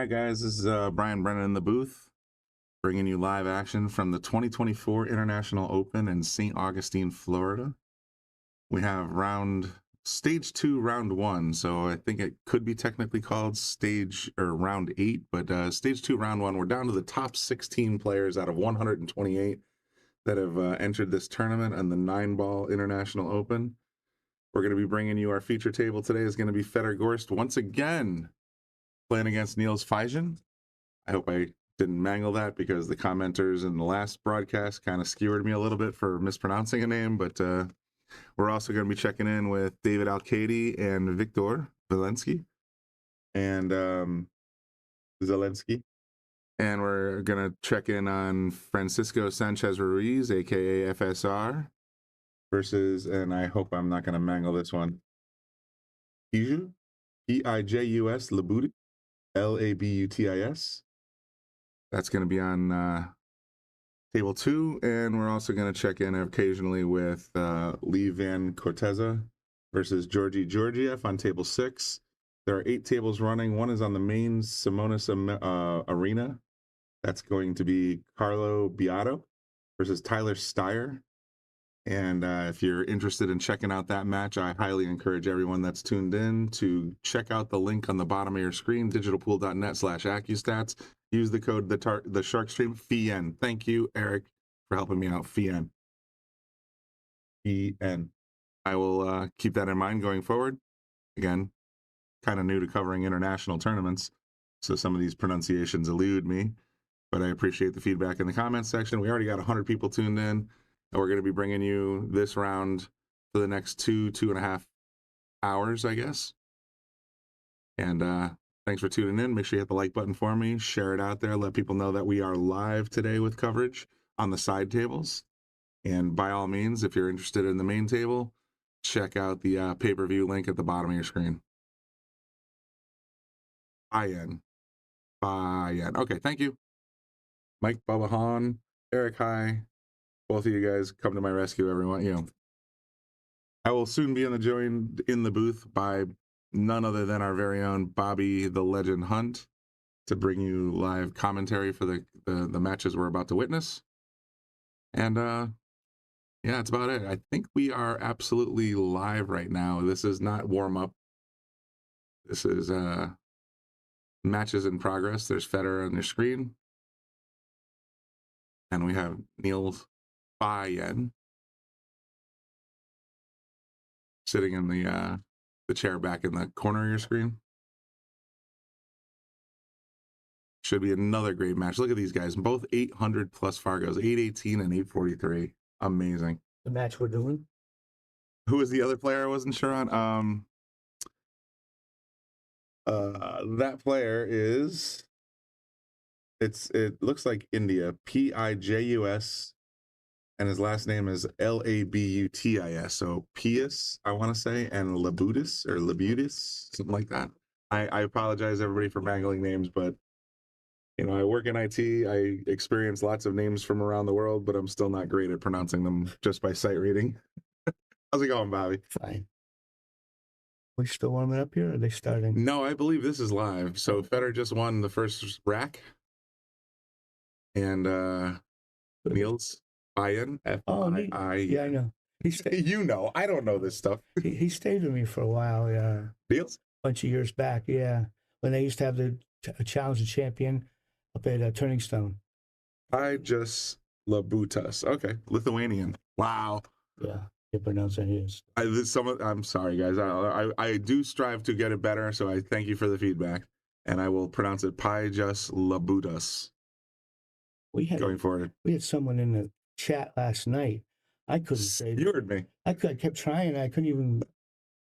right, guys, this is Brian Brennan in the booth, bringing you live action from the 2024 International Open in St. Augustine, Florida. We have stage 2, round 1, so I think it could be technically called round 8, but stage 2, round 1, we're down to the top 16 players out of 128 that have entered this tournament on the 9-ball International Open. We're going to be bringing you our feature table today. Is going to be Fedor Gorst once again playing against Niels Feijen. I hope I didn't mangle that because the commenters in the last broadcast kind of skewered me a little bit for mispronouncing a name, but we're also going to be checking in with David Alcady and Victor Zelensky and and we're going to check in on Francisco Sanchez Ruiz, aka FSR, versus, and I hope I'm not going to mangle this one, Pijus, P-I-J-U-S, Labutis, L-A-B-U-T-I-S. That's going to be on table 2, and we're also going to check in occasionally with Lee Van Corteza versus Georgi Georgiev on table 6. There are 8 tables running. One is on the main Simonis arena. That's going to be Carlo Beato versus Tyler Steyer. And if you're interested in checking out that match, I highly encourage everyone that's tuned in to check out the link on the bottom of your screen, digitalpool.net/accustats. Use the code the Sharkstream Feijen. Thank you, Eric, for helping me out. Feijen. I will keep that in mind going forward. Again, kind of new to covering international tournaments, so some of these pronunciations elude me, but I appreciate the feedback in the comments section. We already got 100 people tuned in. And we're going to be bringing you this round for the next 2.5 hours, I guess. And thanks for tuning in. Make sure you hit the like button for me. Share it out there. Let people know that we are live today with coverage on the side tables. And by all means, if you're interested in the main table, check out the pay-per-view link at the bottom of your screen. Feijen. Okay, thank you. Mike, Bubba Han, Eric, hi. Both of you guys come to my rescue, everyone. I will soon be joined in the booth by none other than our very own Bobby the Legend Hunt to bring you live commentary for the matches we're about to witness. And yeah, that's about it. I think we are absolutely live right now. This is not warm up. This is matches in progress. There's Fedor on your screen, and we have Niels Feijen sitting in the chair back in the corner of your screen. Should be another great match. Look at these guys, both 800 plus Fargos, 818 and 843. Amazing. The match we're doing. Who was the other player I wasn't sure on? That player is, it looks like India, Pijus, and his last name is Labutis. So Pius, I want to say, and Labutis, something like that. I apologize, everybody, for mangling names, but I work in IT. I experience lots of names from around the world, but I'm still not great at pronouncing them just by sight reading. How's it going, Bobby? Fine. We still warming up here, or are they starting? No, I believe this is live. So Fedor just won the first rack. And Niels Feijen, F-I-I. Yeah, I know. I don't know this stuff. He stayed with me for a while, yeah. Niels? A bunch of years back, yeah. When they used to have the Challenger champion up at Turning Stone. Pijus Labutas. Okay, Lithuanian. Wow. Yeah, you pronounce it his. I'm sorry, guys. I do strive to get it better, so I thank you for the feedback. And I will pronounce it Pijus Labutas. Going forward. We had someone in the chat last night. I couldn't say that. You heard me. I kept trying. I couldn't even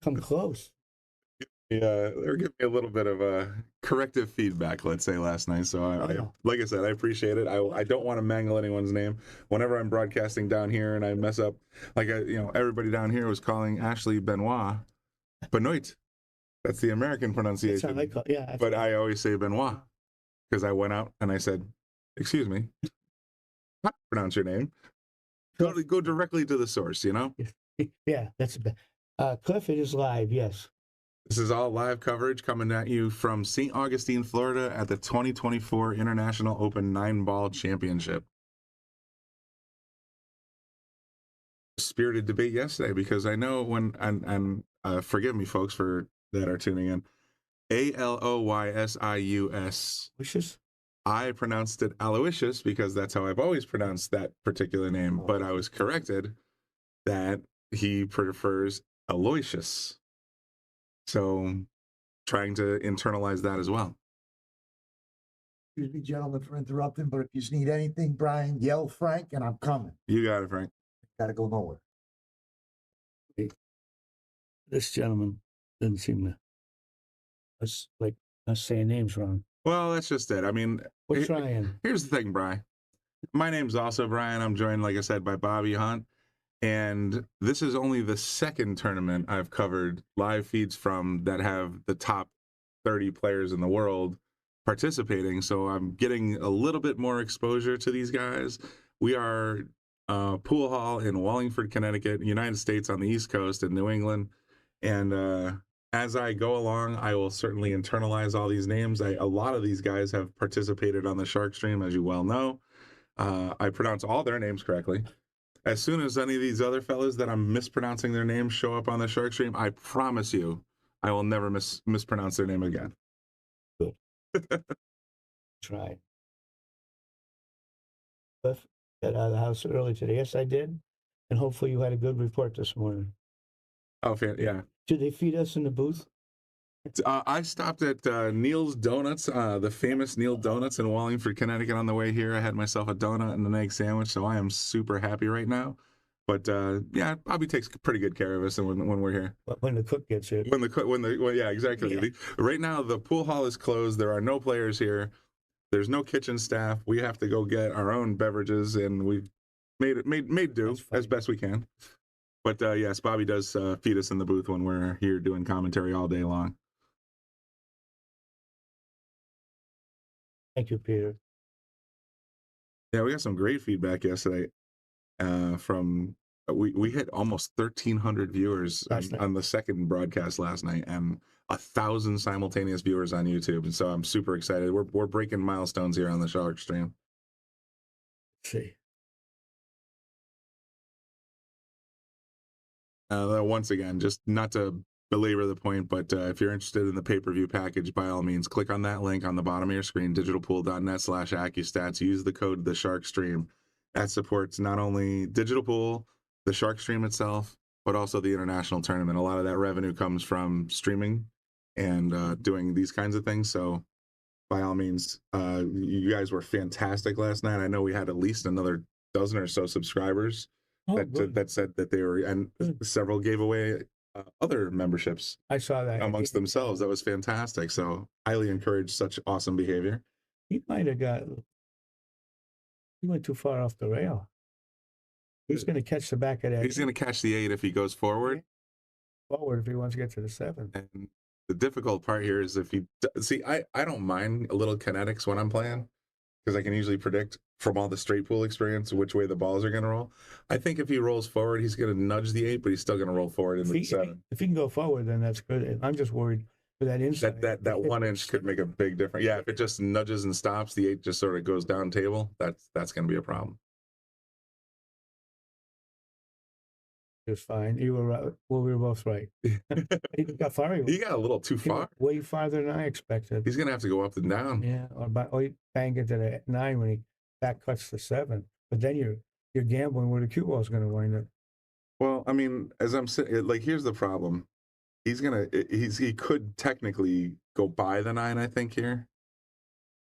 come close. Yeah, they were giving me a little bit of corrective feedback, let's say, last night. So, like I said, I appreciate it. I don't want to mangle anyone's name. Whenever I'm broadcasting down here and I mess up, like everybody down here was calling Ashley Benoit. That's the American pronunciation. That's how I call, yeah. But I always say Benoit because I went out and I said, "Excuse me, how do you pronounce your name? Go directly to the source, Yeah, that's a bad. Cliff, it is live, yes. This is all live coverage coming at you from St. Augustine, Florida at the 2024 International Open 9-Ball Championship. Spirited debate yesterday because I know when, and forgive me, folks, for that are tuning in, Aloysius. Wishes? I pronounced it Aloysius because that's how I've always pronounced that particular name, but I was corrected that he prefers Aloysius. So trying to internalize that as well. Excuse me, gentlemen, for interrupting, but if you need anything, Brian, yell Frank, and I'm coming. You got it, Frank. Gotta go nowhere. This gentleman doesn't seem to us like us saying names wrong. Well, that's just it. I mean, We're trying. Here's the thing, Brian. My name's also Brian. I'm joined, like I said, by Bobby Hunt. And this is only the second tournament I've covered live feeds from that have the top 30 players in the world participating. So I'm getting a little bit more exposure to these guys. We are pool hall in Wallingford, Connecticut, United States on the East Coast in New England. And as I go along, I will certainly internalize all these names. A lot of these guys have participated on the Sharkstream, as you well know. I pronounce all their names correctly. As soon as any of these other fellas that I'm mispronouncing their names show up on the Sharkstream, I promise you, I will never mispronounce their name again. Good. Try. Cliff, got out of the house early today. Yes, I did. And hopefully you had a good report this morning. Oh, yeah. Did they feed us in the booth? I stopped at Niels Donuts, the famous Neil Donuts in Wallingford, Connecticut on the way here. I had myself a donut and an egg sandwich, so I am super happy right now. But yeah, Bobby takes pretty good care of us when we're here. When the cook gets here. Yeah, exactly. Yeah. Right now, the pool hall is closed. There are no players here. There's no kitchen staff. We have to go get our own beverages, and we've made do as best we can. But yes, Bobby does feed us in the booth when we're here doing commentary all day long. Thank you, Peter. Yeah, we got some great feedback yesterday. From we hit almost 1,300 viewers on the second broadcast last night, and 1,000 simultaneous viewers on YouTube. And so I'm super excited. We're breaking milestones here on the Sharkstream. Let's see. Once again, just not to belabor the point, but if you're interested in the pay-per-view package, by all means, click on that link on the bottom of your screen, digitalpool.net/AccuStats. Use the code TheSharkstream. That supports not only Digital Pool, the Sharkstream itself, but also the international tournament. A lot of that revenue comes from streaming and doing these kinds of things. So by all means, you guys were fantastic last night. I know we had at least another dozen or so subscribers that said that they were, and several gave away other memberships. I saw that amongst themselves. That was fantastic. So highly encourage such awesome behavior. He might have he went too far off the rail. He's going to catch the back of that. He's going to catch the 8 if he goes forward. Forward if he wants to get to the 7. And the difficult part here is if he see, I don't mind a little kinetics when I'm playing, because I can usually predict from all the straight pool experience which way the balls are going to roll. I think if he rolls forward, he's going to nudge the 8, but he's still going to roll forward into the 7. If he can go forward, then that's good. I'm just worried for that inside. That 1 inch could make a big difference. Yeah, if it just nudges and stops, the 8 just sort of goes down table. That's going to be a problem. Just fine. You were right. Well, we were both right. He got far. He got a little too far. Way farther than I expected. He's going to have to go up and down. Yeah, or he bang into the 9 when he back cuts the 7. But then you're gambling where the cue ball is going to wind up. Well, I mean, as I'm sitting, like, here's the problem. He could technically go by the 9, I think, here,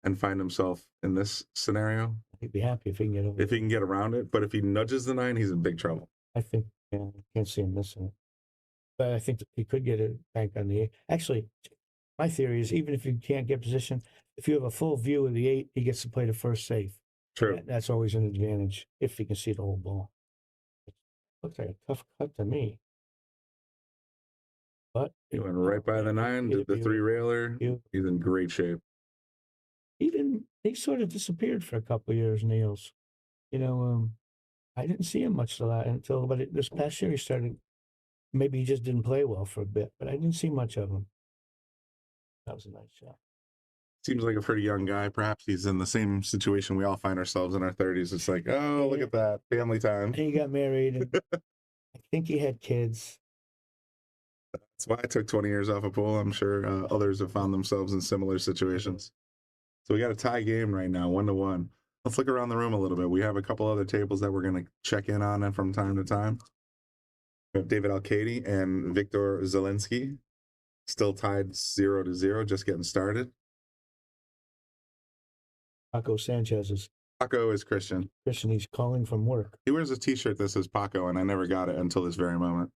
and find himself in this scenario. He'd be happy if he can get over. If he can get around it, but if he nudges the 9, he's in big trouble. I think, yeah, I can't see him missing it. But I think that he could get a bank on the 8. Actually, my theory is even if you can't get position, if you have a full view of the 8, he gets to play the first safe. True. That's always an advantage if he can see the whole ball. It looks like a tough cut to me. But he went right by the 9, did the 3 railer. He's in great shape. He sort of disappeared for a couple of years, Niels. You know, I didn't see him much until this past year he started. Maybe he just didn't play well for a bit, but I didn't see much of him. That was a nice shot. Seems like a pretty young guy. Perhaps he's in the same situation we all find ourselves in our 30s. It's like, oh, look at that. Family time. And he got married. And I think he had kids. That's why I took 20 years off of pool. I'm sure others have found themselves in similar situations. So we got a tie game right now, 1-1. Let's look around the room a little bit. We have a couple other tables that we're going to check in on from time to time. We have David Alcady and Victor Zelensky still tied 0-0, just getting started. Paco Sanchez is Paco is Christian. he's calling from work. He wears a t-shirt that says Paco, and I never got it until this very moment.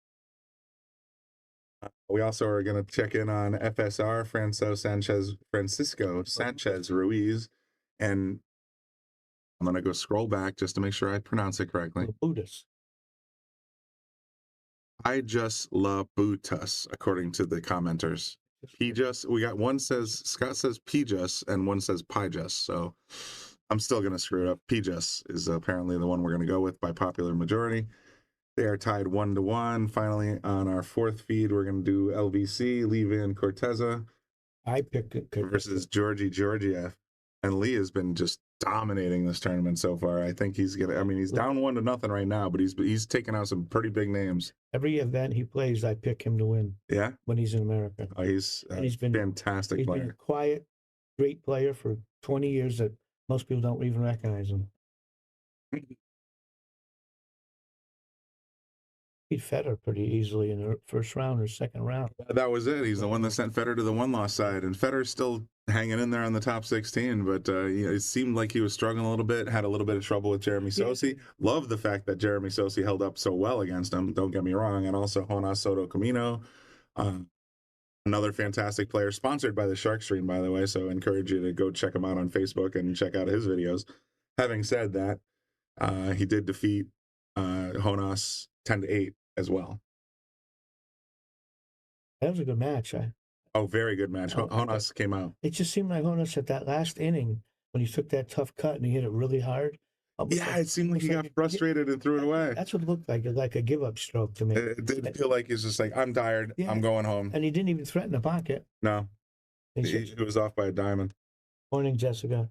We also are going to check in on FSR, Francisco Sanchez Ruiz, and I'm going to go scroll back just to make sure I pronounce it correctly. Buddhist. I just love Butas, according to the commenters. Pijus, we got one says, Scott says Pijus, and one says Pijus, so I'm still going to screw it up. Pijus is apparently the one we're going to go with by popular majority. They are tied 1-1. Finally, on our fourth feed, we're going to do LVC, Levan Corteza. I picked it versus Georgie Georgiev. And Lee has been just dominating this tournament so far. I think he's going to, I mean, he's down 1-0 right now, but he's taken out some pretty big names. Every event he plays, I pick him to win. Yeah? When he's in America. Oh, he's been fantastic he's player. Been a quiet, great player for 20 years that most people don't even recognize him. Beat Fedor pretty easily in the first round or second round. That was it. He's the one that sent Fedor to the one-loss side, and Fedor's still hanging in there on the top 16. But it seemed like he was struggling a little bit, had a little bit of trouble with Jeremy Sosi. Love the fact that Jeremy Sosi held up so well against him. Don't get me wrong, and also Jonas Soto Camino, another fantastic player, sponsored by the Sharkstream, by the way. So I encourage you to go check him out on Facebook and check out his videos. Having said that, he did defeat Jonas 10-8 as well. That was a good match. Very good match. Jonas came out. It just seemed like Jonas at that last inning, when he took that tough cut and he hit it really hard. It seemed like he got frustrated and threw it away. That's what it looked like a give-up stroke to me. It did feel like he's just like, I'm tired. Yeah. I'm going home. And he didn't even threaten the pocket. No. He was off by a diamond. Morning, Jessica.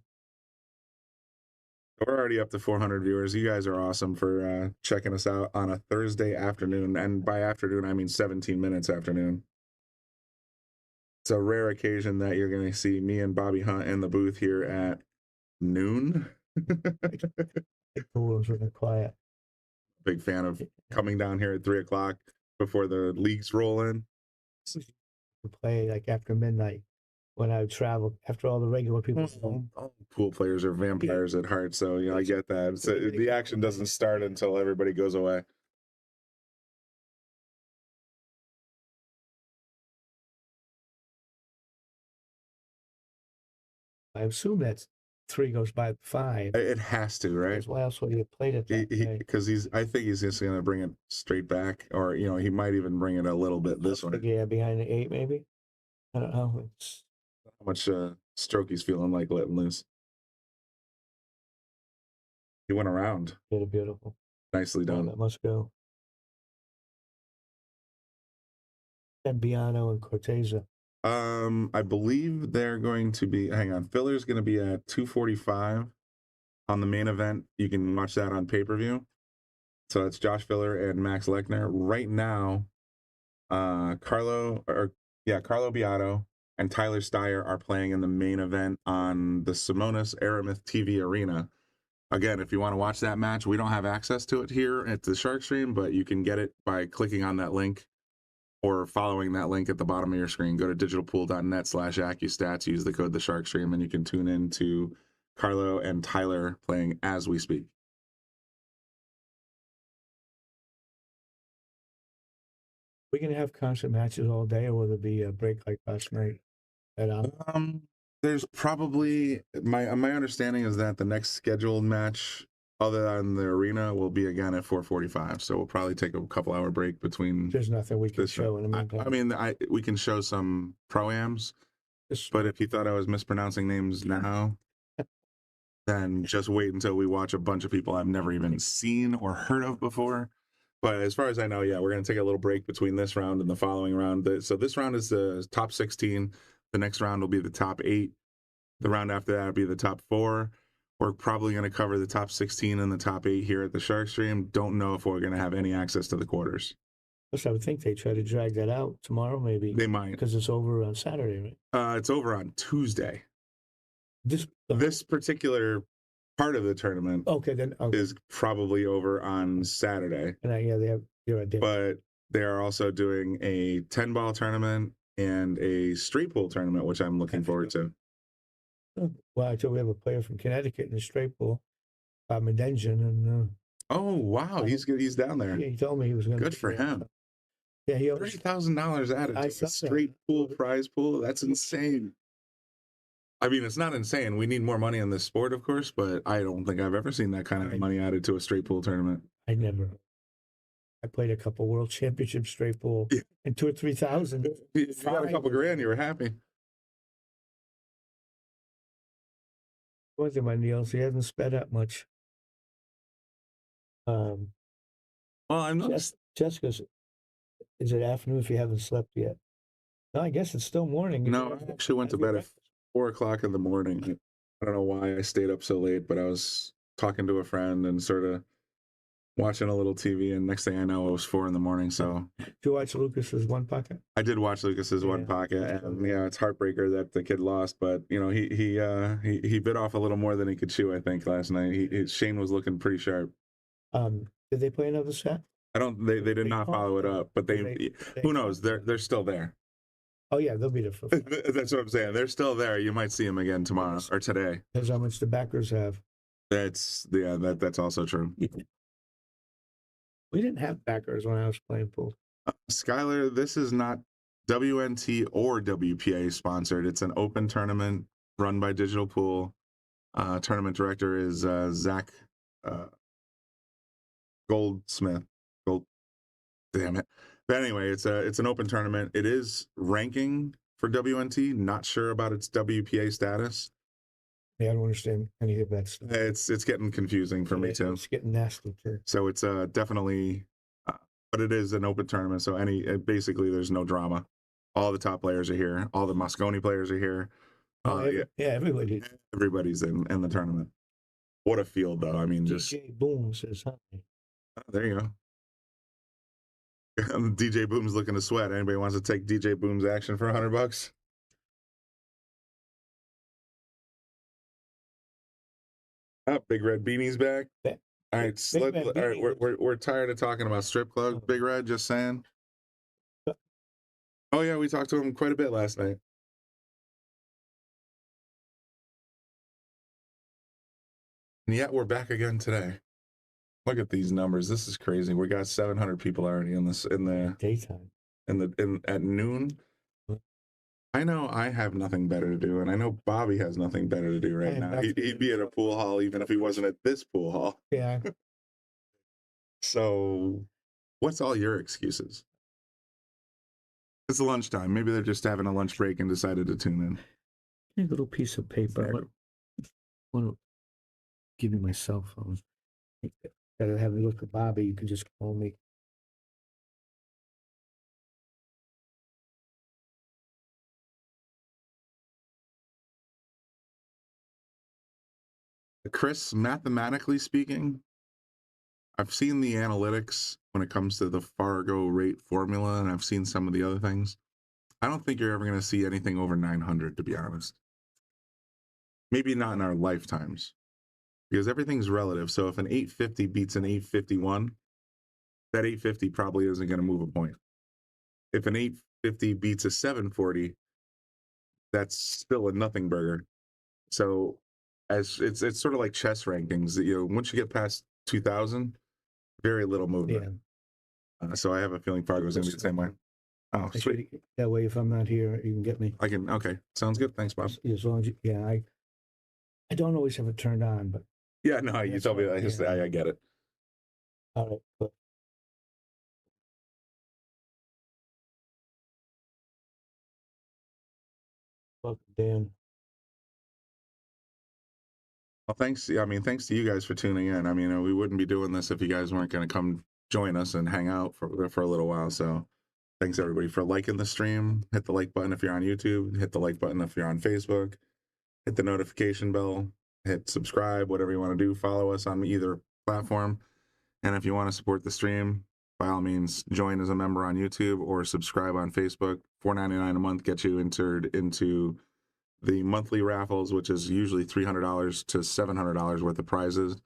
We're already up to 400 viewers. You guys are awesome for checking us out on a Thursday afternoon. And by afternoon, I mean 17 minutes afternoon. It's a rare occasion that you're going to see me and Bobby Hunt in the booth here at noon. The pool was really quiet. Big fan of coming down here at 3 o'clock before the leagues roll in. Play like after midnight. When I would travel, after all the regular people. All pool players are vampires at heart, so I get that. So the action doesn't start until everybody goes away. I assume that 3 goes by 5. It has to, right? Why else would he have played it that way? Because I think he's just going to bring it straight back, or he might even bring it a little bit this way. Yeah, behind the 8 maybe. I don't know. How much stroke he's feeling like letting loose. He went around. Did it beautiful. Nicely done. That must go. And Biano and Corteza. I believe they're going to be. Hang on, Filler's going to be at 2:45 on the main event. You can watch that on pay-per-view. So that's Josh Filler and Max Lechner. Right now, Carlo Biato and Tyler Steyer are playing in the main event on the Simonis Aramith TV arena. Again, if you want to watch that match, we don't have access to it here at the Sharkstream, but you can get it by clicking on that link or following that link at the bottom of your screen. Go to digitalpool.net/AccuStats, use the code TheSharkstream, and you can tune in to Carlo and Tyler playing as we speak. We're going to have concert matches all day, or will there be a break like last night? There's probably, my understanding is that the next scheduled match other than the arena will be again at 4:45. So we'll probably take a couple hour break between. There's nothing we can show in the meantime. I mean, we can show some pro-ams, but if you thought I was mispronouncing names now, then just wait until we watch a bunch of people I've never even seen or heard of before. But as far as I know, yeah, we're going to take a little break between this round and the following round. So this round is the top 16. The next round will be the top 8. The round after that will be the top 4. We're probably going to cover the top 16 and the top 8 here at the Sharkstream. Don't know if we're going to have any access to the quarters. Plus, I would think they try to drag that out tomorrow, maybe. They might. Because it's over on Saturday, right? It's over on Tuesday. This Particular part of the tournament okay, then okay. is probably over on Saturday. And yeah, they have. You're right there. But they are also doing a 10-ball tournament and a straight pool tournament, which I'm looking forward to. Well, I told we have a player from Connecticut in the straight pool, Bob Medengen, and oh wow, he's good. He's down there. yeah, he told me he was going to. Good for him. Yeah, he $30,000 added to a straight pool prize pool. That's insane. I mean, it's not insane. We need more money in this sport, of course, but I don't think I've ever seen that kind of money added to a straight pool tournament. I never. I played a couple World Championship straight pool and 2,000 or 3,000. You got a couple grand, you were happy. One thing about Niels, he hasn't sped up much. Well, I'm not. Jessica's. Is it afternoon if you haven't slept yet? No, I guess it's still morning. No, I actually went to bed at 4 o'clock in the morning. I don't know why I stayed up so late, but I was talking to a friend and sort of watching a little TV, and next thing I know, it was 4 in the morning. So, did you watch Lucas's One Pocket? I did watch Lucas's One Pocket, and yeah, it's heartbreaker that the kid lost. But you know, he bit off a little more than he could chew. I think last night, Shane was looking pretty sharp. Did they play another set? I don't. They did not follow it up, but they who knows? They're still there. Oh yeah, they'll be there for. That's what I'm saying. They're still there. You might see them again tomorrow or today. Depends how much the backers have. That's also true. We didn't have backers when I was playing pool. Skylar, this is not WNT or WPA sponsored. It's an open tournament run by Digital Pool. Tournament director is Zach Goldsmith. Damn it. But anyway, it's an open tournament. It is ranking for WNT. Not sure about its WPA status. Yeah, I don't understand any of that stuff. It's getting confusing for me too. It's getting nasty too. So it's definitely, but it is an open tournament. So basically there's no drama. All the top players are here. All the Moscone players are here. Everybody. Everybody's in the tournament. What a field, though. I mean, just DJ Boom says hi. There you go. DJ Boom's looking to sweat. Anybody wants to take DJ Boom's action for $100? Big Red Beanie's back. All right, we're tired of talking about strip club. Big Red, just saying. Oh yeah, we talked to him quite a bit last night. And yet we're back again today. Look at these numbers. This is crazy. We got 700 people already in the daytime. At noon. I know I have nothing better to do, and I know Bobby has nothing better to do right now. He'd be at a pool hall even if he wasn't at this pool hall. Yeah. So, what's all your excuses? It's lunchtime. Maybe they're just having a lunch break and decided to tune in. A little piece of paper. I want to give you my cell phone. Gotta have a look at Bobby. You can just call me. Chris, mathematically speaking, I've seen the analytics when it comes to the Fargo rate formula, and I've seen some of the other things. I don't think you're ever going to see anything over 900, to be honest. Maybe not in our lifetimes, because everything's relative. So if an 850 beats an 851, that 850 probably isn't going to move a point. If an 850 beats a 740, that's still a nothing burger. So as it's sort of like chess rankings. Once you get past 2000, very little movement. Yeah. So I have a feeling Fargo's going to be the same way. Oh, sweet. That way, if I'm not here, you can get me. I can. Okay, sounds good. Thanks, Bob. As long as I don't always have it turned on, but yeah, no, you told me that. I get it. All right, but welcome, Dan. Well, thanks. I mean, thanks to you guys for tuning in. I mean, we wouldn't be doing this if you guys weren't going to come join us and hang out for a little while. So Thanks everybody for liking the stream. Hit the like button if you're on YouTube. Hit the like button if you're on Facebook. Hit the notification bell. Hit subscribe, whatever you want to do. Follow us on either platform. And if you want to support the stream, by all means, join as a member on YouTube or subscribe on Facebook. $4.99 a month gets you entered into the monthly raffles, which is usually $300 to $700 worth of prizes.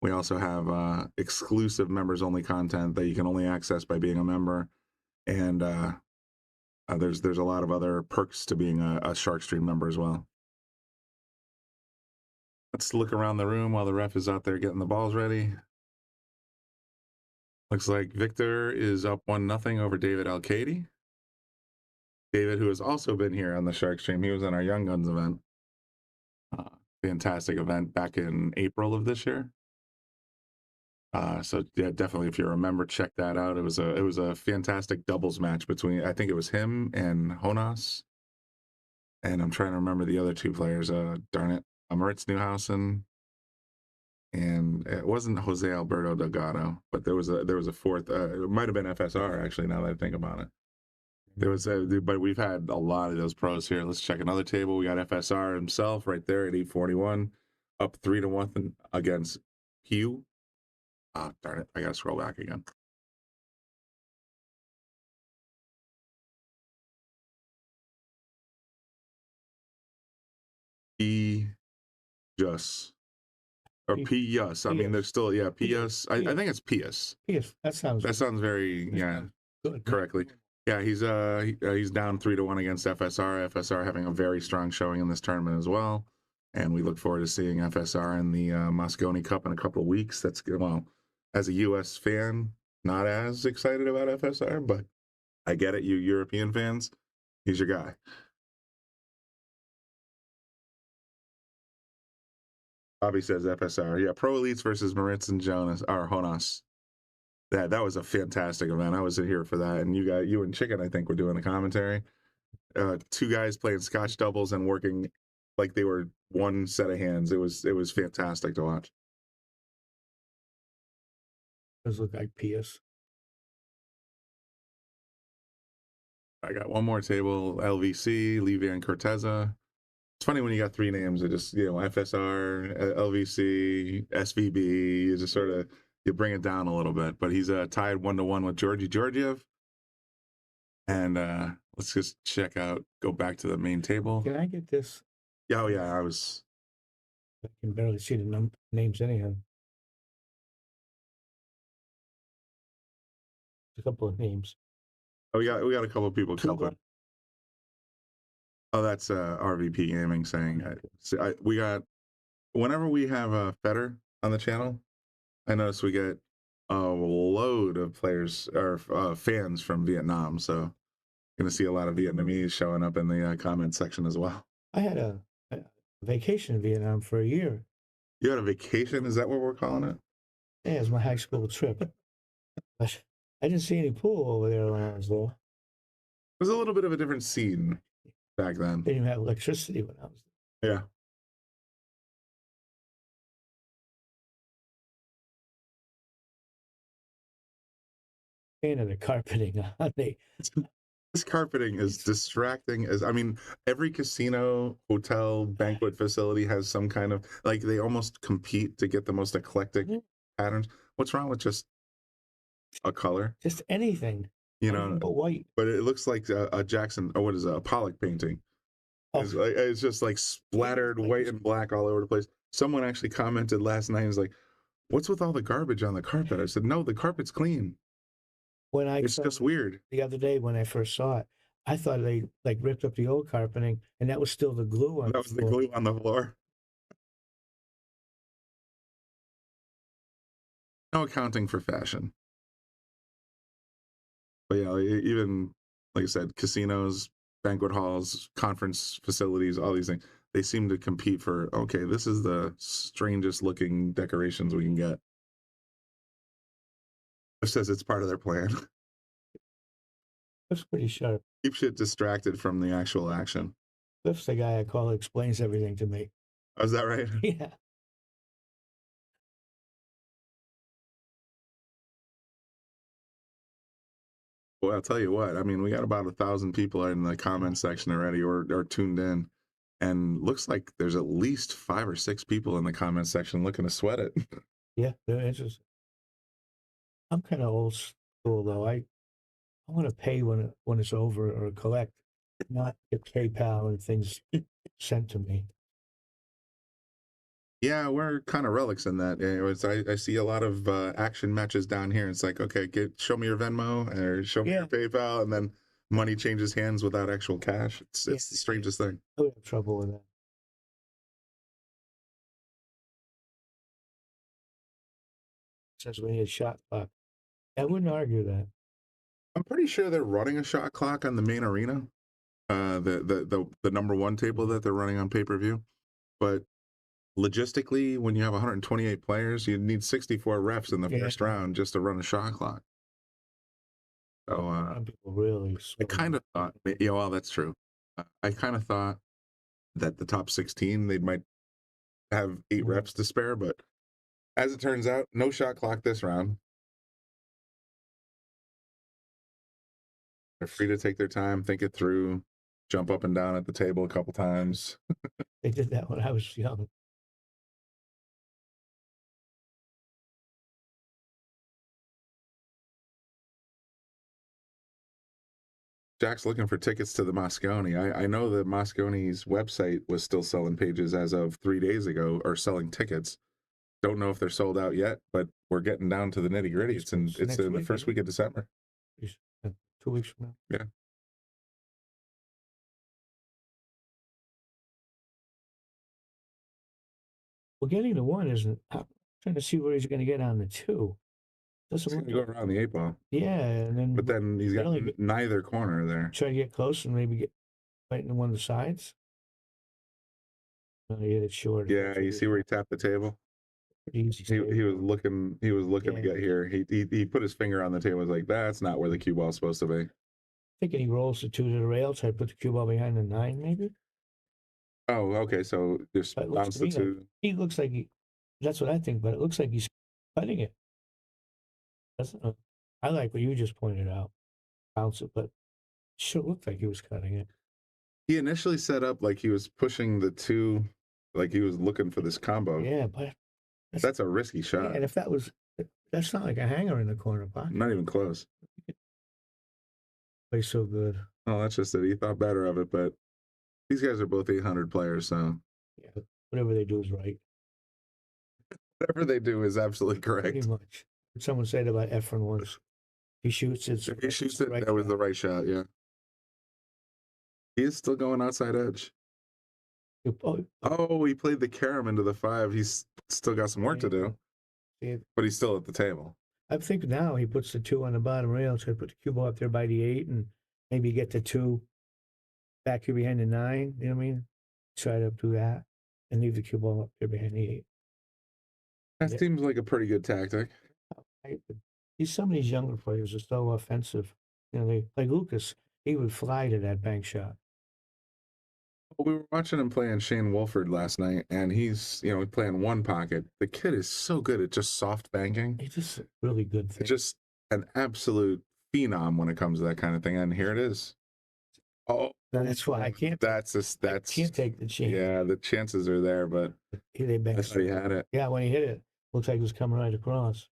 We also have exclusive members-only content that you can only access by being a member. And there's a lot of other perks to being a Sharkstream member as well. Let's look around the room while the ref is out there getting the balls ready. Looks like Victor is up 1-0 over David Alcady. David, who has also been here on the Sharkstream, he was in our Young Guns event. Fantastic event back in April of this year. So yeah, definitely, if you're a member, check that out. It was a fantastic doubles match between, I think it was him and Jonas. And I'm trying to remember the other two players. Darn it, Moritz Newhausen, and it wasn't Jose Alberto Delgado, but there was a fourth. It might have been FSR actually. Now that I think about it, there was but we've had a lot of those pros here. Let's check another table. We got FSR himself right there at 841, up 3-1 against Hugh. Darn it, I gotta scroll back again. Just. Or Pius. I mean, there's still, yeah, Pius. I think it's Pius. Pius. That sounds very, yeah, good. correctly. Yeah, he's down 3-1 against FSR. FSR having a very strong showing in this tournament as well. And we look forward to seeing FSR in the Mosconi Cup in a couple of weeks. That's good. Well, as a U.S. fan, not as excited about FSR, but I get it. You European fans, he's your guy. Bobby says FSR. Yeah, Pro Elites versus Moritz and Jonas or Jonas. That was a fantastic event. I was here for that, and you and Chicken, I think, were doing the commentary. Two guys playing Scotch doubles and working like they were one set of hands. It was fantastic to watch. Does look like Pius. I got one more table. LVC, Levy and Corteza. It's funny when you got three names. It just, FSR, LVC, SVB. You just sort of you bring it down a little bit. But he's tied 1-1 with Georgi Georgiev. And let's just go back to the main table. Can I get this? Yeah, I can barely see the names anyhow. A couple of names. Oh, we got a couple of people helping. Oh, that's RVP Gaming saying. We got, whenever we have Fedor on the channel, I notice we get a load of players or fans from Vietnam. So going to see a lot of Vietnamese showing up in the comment section as well. I had a vacation in Vietnam for a year. You had a vacation? Is that what we're calling it? Yeah, it was my high school trip. But I didn't see any pool over there when I was there. It was a little bit of a different scene back then. They didn't even have electricity when I was there. Yeah. And the carpeting on This carpeting is distracting every casino, hotel, banquet facility has some kind of, like, they almost compete to get the most eclectic patterns. What's wrong with just a color? Just anything. But white. But it looks like a Jackson, or what is it, a Pollock painting. It's just like splattered white and black all over the place. Someone actually commented last night, is like, what's with all the garbage on the carpet? I said, no, the carpet's clean. It's just weird. The other day when I first saw it, I thought they like ripped up the old carpeting, and that was still the glue on the floor. That was the glue on the floor. No accounting for fashion. But yeah, even like I said, casinos, banquet halls, conference facilities, all these things, they seem to compete for, okay, this is the strangest looking decorations we can get. It says it's part of their plan. That's pretty sharp. Keep shit distracted from the actual action. Cliff's the guy I call who explains everything to me. Oh, is that right? Yeah. Well, I'll tell you what. I mean, we got about 1,000 people in the comment section already, or tuned in, and looks like there's at least 5 or 6 people in the comment section looking to sweat it. Yeah, they're interesting. I'm kind of old school though. I want to pay when it's over or collect, not get PayPal and things sent to me. Yeah, we're kind of relics in that. I see a lot of action matches down here. It's like, okay, show me your Venmo or show me your PayPal, and then money changes hands without actual cash. It's the strangest thing. I would have trouble with that. Since we need a shot clock, I wouldn't argue that. I'm pretty sure they're running a shot clock on the main arena, the number one table that they're running on pay-per-view. But logistically, when you have 128 players, you need 64 refs in the first round just to run a shot clock. So Some people really. I kind of thought, yeah, well, that's true. I kind of thought that the top 16 they might have 8 reps to spare, but as it turns out, no shot clock this round. They're free to take their time, think it through, jump up and down at the table a couple times. They did that when I was young. Jack's looking for tickets to the Moscone. I know that Moscone's website was still selling pages as of 3 days ago, or selling tickets. Don't know if they're sold out yet, but we're getting down to the nitty gritty. It's in the first week of December. 2 weeks from now. Yeah. Well, getting to 1 isn't. I'm trying to see where he's going to get on the 2. He's going to go around the 8 ball. Yeah, and then. But then he's got neither corner there. Try to get close and maybe get right in one of the sides. He hit it short. Yeah, you see where he tapped the table? Easy. He was looking to get here. He put his finger on the table. Was like, that's not where the cue ball's supposed to be. Thinking he rolls the 2 to the rail, try to put the cue ball behind the 9, maybe. Oh, okay. So just bounce the 2. He looks like that's what I think, but it looks like he's cutting it. I like what you just pointed out. Bounce it, but it sure looked like he was cutting it. He initially set up like he was pushing the 2, like he was looking for this combo. Yeah, but that's a risky shot. Yeah, and if that's not like a hanger in the corner pocket. Not even close. Play so good. Oh, that's just it. He thought better of it, but these guys are both 800 players, so yeah, whatever they do is right. Whatever they do is absolutely correct. Pretty much. Someone said about Efren once. He shoots it. If he shoots it, that was the right shot. Yeah. He is still going outside edge. Oh, he played the carom into the 5. He's still got some work to do, but he's still at the table. I think now he puts the 2 on the bottom rail, so put the cue ball up there by the 8 and maybe get the 2 back here behind the 9. You know what I mean? Try to do that and leave the cue ball up there behind the 8. That seems like a pretty good tactic. Some of these younger players are so offensive. You know, they like Lucas. He would fly to that bank shot. We were watching him playing Shane Wolford last night, and he's playing one pocket. The kid is so good at just soft banking. He's just a really good thing. Just an absolute phenom when it comes to that kind of thing. And here it is. Oh, that's why I can't. I can't take the chance. Yeah, the chances are there, but I thought he had it. Yeah, when he hit it, looks like it was coming right across.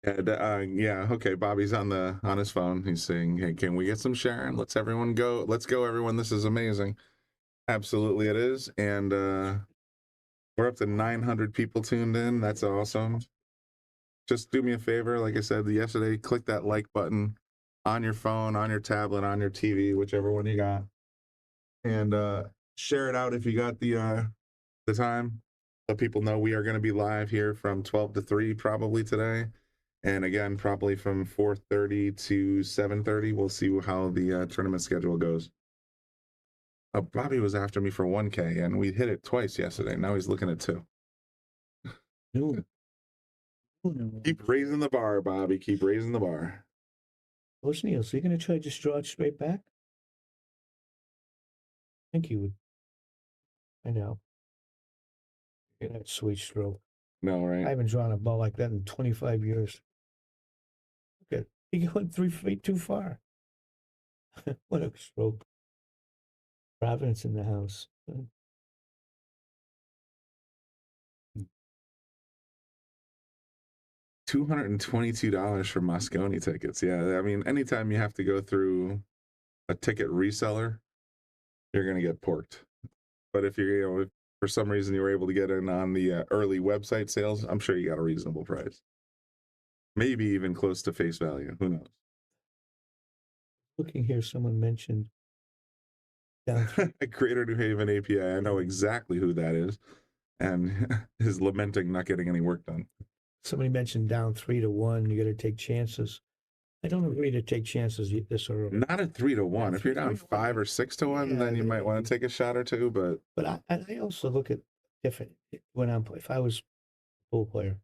Yeah, okay. Bobby's on his phone. He's saying, "Hey, can we get some sharing? Let's everyone go. Let's go, everyone. This is amazing." Absolutely, it is. And we're up to 900 people tuned in. That's awesome. Just do me a favor, like I said yesterday, click that like button on your phone, on your tablet, on your TV, whichever one you got, and share it out if you got the time. Let people know we are going to be live here from 12 to 3 probably today. And again, probably from 4:30 to 7:30. We'll see how the tournament schedule goes. Bobby was after me for 1K, and we hit it twice yesterday. Now he's looking at 2. Keep raising the bar, Bobby. Keep raising the bar. What's Niels? Are you going to try to just draw it straight back? I think he would. I know. Get that sweet stroke. No, right? I haven't drawn a ball like that in 25 years. He went 3 feet too far. What a stroke. Providence in the house. $222 for Moscone tickets. Yeah, I mean, anytime you have to go through a ticket reseller, you're going to get porked. But if you're, if for some reason you were able to get in on the early website sales, I'm sure you got a reasonable price. Maybe even close to face value. Who knows? Looking here, someone mentioned down Greater New Haven API. I know exactly who that is, and is lamenting not getting any work done. somebody mentioned down 3-1. You got to take chances. I don't agree to take chances this early. Not at 3-1. If you're down 5 or 6-1, then you might want to take a shot or two. But I also look at different when I'm if I was a pool player.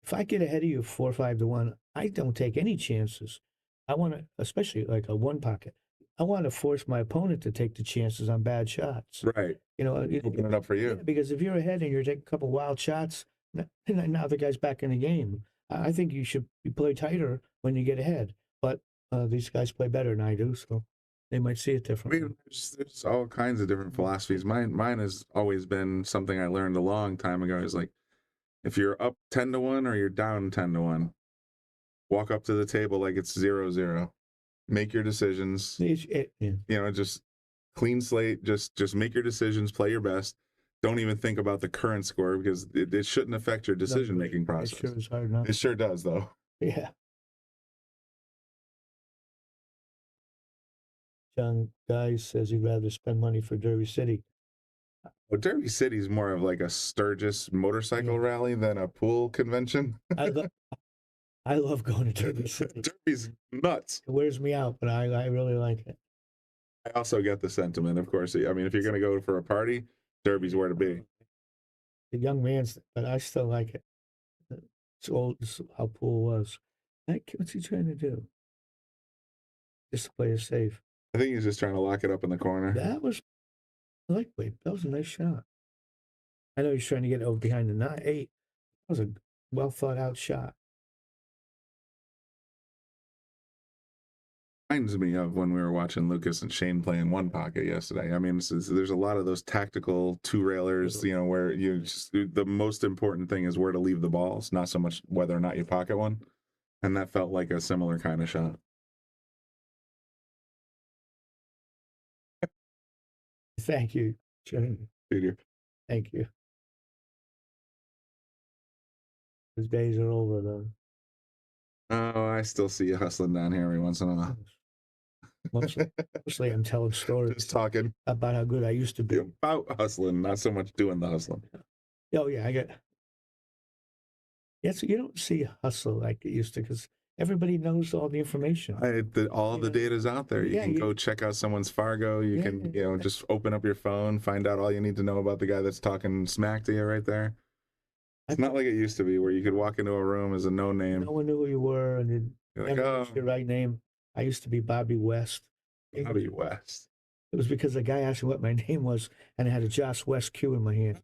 If I get ahead of you 4 or 5-1, I don't take any chances. I want to, especially like a one pocket. I want to force my opponent to take the chances on bad shots. Right. Open it up for you. Yeah, because if you're ahead and you're taking a couple wild shots, now the guy's back in the game. I think you should play tighter when you get ahead. But these guys play better than I do, so they might see it differently. I mean, there's all kinds of different philosophies. Mine has always been something I learned a long time ago. Is like, if you're up 10-1 or you're down 10-1, walk up to the table like it's 0-0. Make your decisions. Just clean slate. Just make your decisions. Play your best. Don't even think about the current score because it shouldn't affect your decision-making process. It sure is hard enough. It sure does, though. Yeah. John Guy says he'd rather spend money for Derby City. Well, Derby City is more of like a Sturgis motorcycle rally than a pool convention. I love going to Derby City. Derby's nuts. It wears me out, but I really like it. I also get the sentiment, of course. I mean, if you're going to go for a party, Derby's where to be. The young man's, but I still like it. It's old. It's how pool was. What's he trying to do? Just to play it safe. I think he's just trying to lock it up in the corner. That was lightweight. That was a nice shot. I know he's trying to get over behind the 8. That was a well thought out shot. Reminds me of when we were watching Lucas and Shane playing one pocket yesterday. I mean, there's a lot of those tactical two railers, where the most important thing is where to leave the balls, not so much whether or not you pocket one. And that felt like a similar kind of shot. Thank you, Peter. Thank you. His days are over, though. Oh, I still see you hustling down here every once in a while. Mostly I'm telling stories. Just talking about how good I used to be. About hustling, not so much doing the hustling. Oh, yeah, I get... Yes, you don't see hustle like it used to because everybody knows all the information. All the data's out there. You can go check out someone's Fargo. You can, just open up your phone, find out all you need to know about the guy that's talking smack to you right there. It's not like it used to be where you could walk into a room as a no name. No one knew who you were and you never knew your right name. I used to be Bobby West. Bobby West. It was because the guy asked me what my name was and I had a Joss West cue in my hand.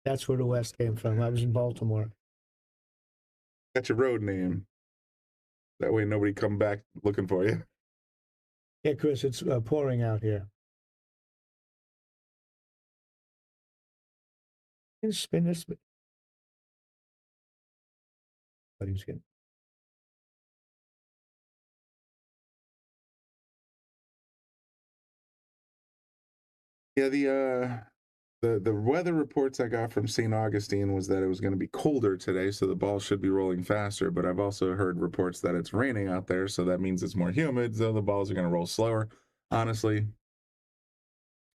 That's where the West came from. I was in Baltimore. That's your road name. That way nobody come back looking for you. Yeah, Chris, it's pouring out here. Spin this. But he's getting. Yeah, the weather reports I got from St. Augustine was that it was going to be colder today, so the ball should be rolling faster. But I've also heard reports that it's raining out there, so that means it's more humid, so the balls are going to roll slower. Honestly,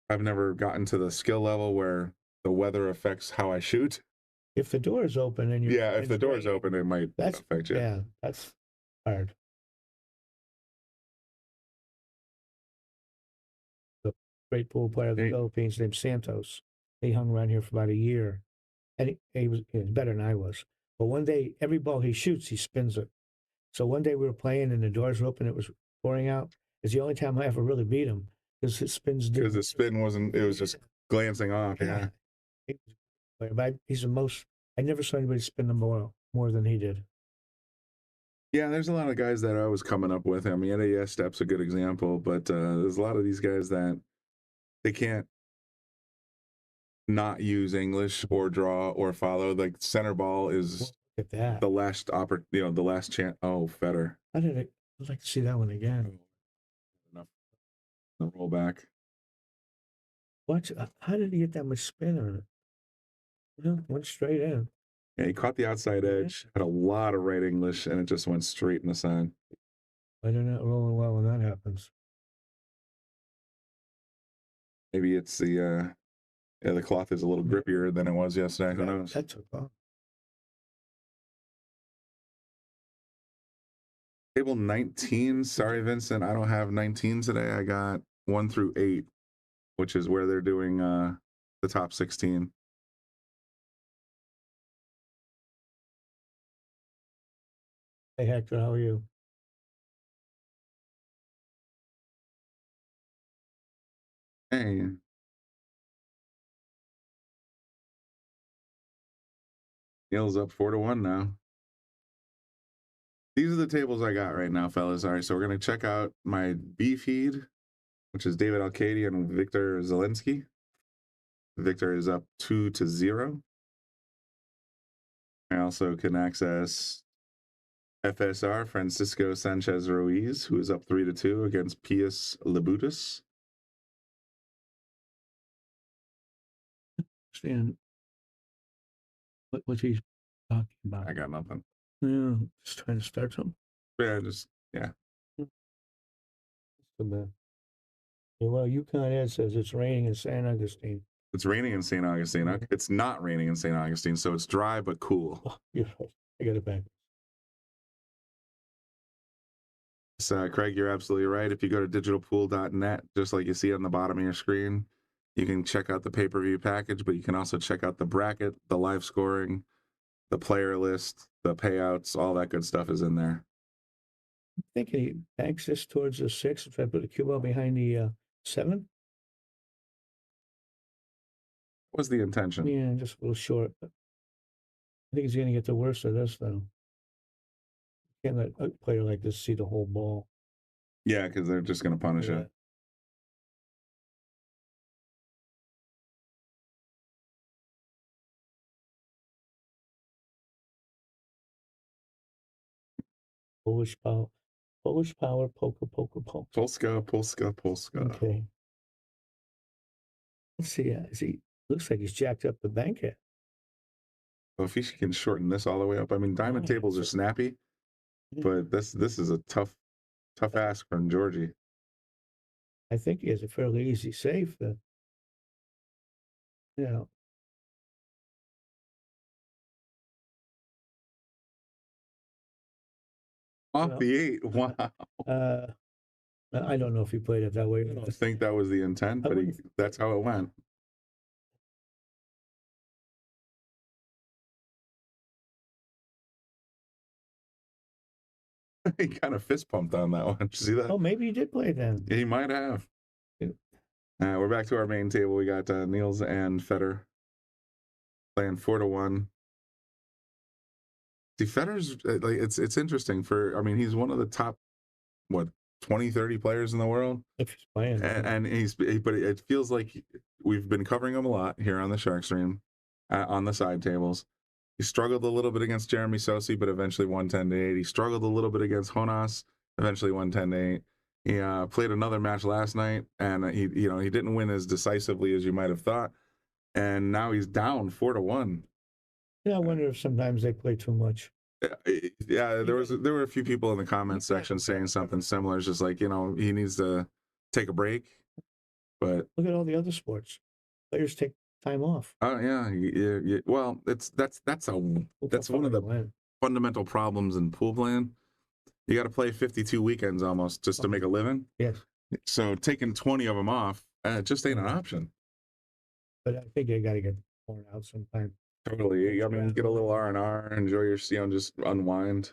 I've never gotten to the skill level where the weather affects how I shoot. If the door is open and you if the door's open, it might affect you. Yeah, that's hard. The great pool player of the Philippines named Santos. He hung around here for about a year, and he was better than I was. But one day, every ball he shoots, he spins it. So one day we were playing, and the doors were open. It was pouring out. It's the only time I ever really beat him because his spins did. Because the spin wasn't. It was just glancing off. Yeah. But he's the most. I never saw anybody spin the ball more than he did. Yeah, there's a lot of guys that I was coming up with. I mean, NAS Step's a good example, but there's a lot of these guys that they can't not use English or draw or follow. Like center ball is Look at that. the last the last chance. Oh, Fedor. How did it? I'd like to see that one again. Enough. The rollback. What? How did he get that much spin on it? Went straight in. Yeah, he caught the outside edge, had a lot of right English, and it just went straight in the side. Why they're not rolling well when that happens? Maybe it's the cloth is a little grippier than it was yesterday. Who knows? That took off. Table 19. Sorry, Vincent. I don't have 19 today. I got 1 through 8, which is where they're doing the top 16. Hey, Hector, how are you? Hey. Niels up 4-1 now. These are the tables I got right now, fellas. All right, so we're going to check out my B feed, which is David Alcady and Victor Zelensky. Victor is up 2-0. I also can access FSR, Francisco Sanchez Ruiz, who is up 3-2 against Pius Labutus. Understand what he's talking about. I got nothing. Yeah, just trying to start something. Yeah. So bad. Yeah, well, UConn Ed says it's raining in San Augustine. It's raining in St. Augustine. It's not raining in St. Augustine, so it's dry but cool. Oh, you're right. I got it back. So, Craig, you're absolutely right. If you go to digitalpool.net, just like you see on the bottom of your screen, you can check out the pay-per-view package, but you can also check out the bracket, the live scoring, the player list, the payouts, all that good stuff is in there. I'm thinking he banks this towards the 6 and try to put the cue ball behind the 7. What was the intention? Yeah, just a little short. But I think he's going to get the worst of this, though. Can't let a player like this see the whole ball. Yeah, because they're just going to punish it. Polish power, polka. Polska. Okay. Let's see. Looks like he's jacked up the bank hit. Well, if he can shorten this all the way up, I mean, diamond tables are snappy, but this is a tough ask from Georgie. I think he has a fairly easy save. Off the 8. Wow. I don't know if he played it that way. I don't think that was the intent, but that's how it went. He kind of fist pumped on that one. Did you see that? Oh, maybe he did play then. Yeah, he might have. Yeah. We're back to our main table. We got Niels and Fedor playing 4-1. See, Fedor's it's interesting I mean, he's one of the top 20, 30 players in the world. If he's playing, and but it feels like we've been covering him a lot here on the Sharkstream, on the side tables. He struggled a little bit against Jeremy Sosi, but eventually won 10-8. He struggled a little bit against Jonas, eventually won 10-8. He played another match last night, and he didn't win as decisively as you might have thought. And now he's down 4-1. Yeah, I wonder if sometimes they play too much. Yeah, there were a few people in the comments section saying something similar. It's just like, he needs to take a break. But look at all the other sports. Players take time off. Oh yeah. Well, that's one of the fundamental problems in pool playing. You got to play 52 weekends almost just to make a living. Yes. So taking 20 of them off just ain't an option. But I think you got to get worn out sometime. Totally. I mean, get a little R&R, enjoy your, just unwind.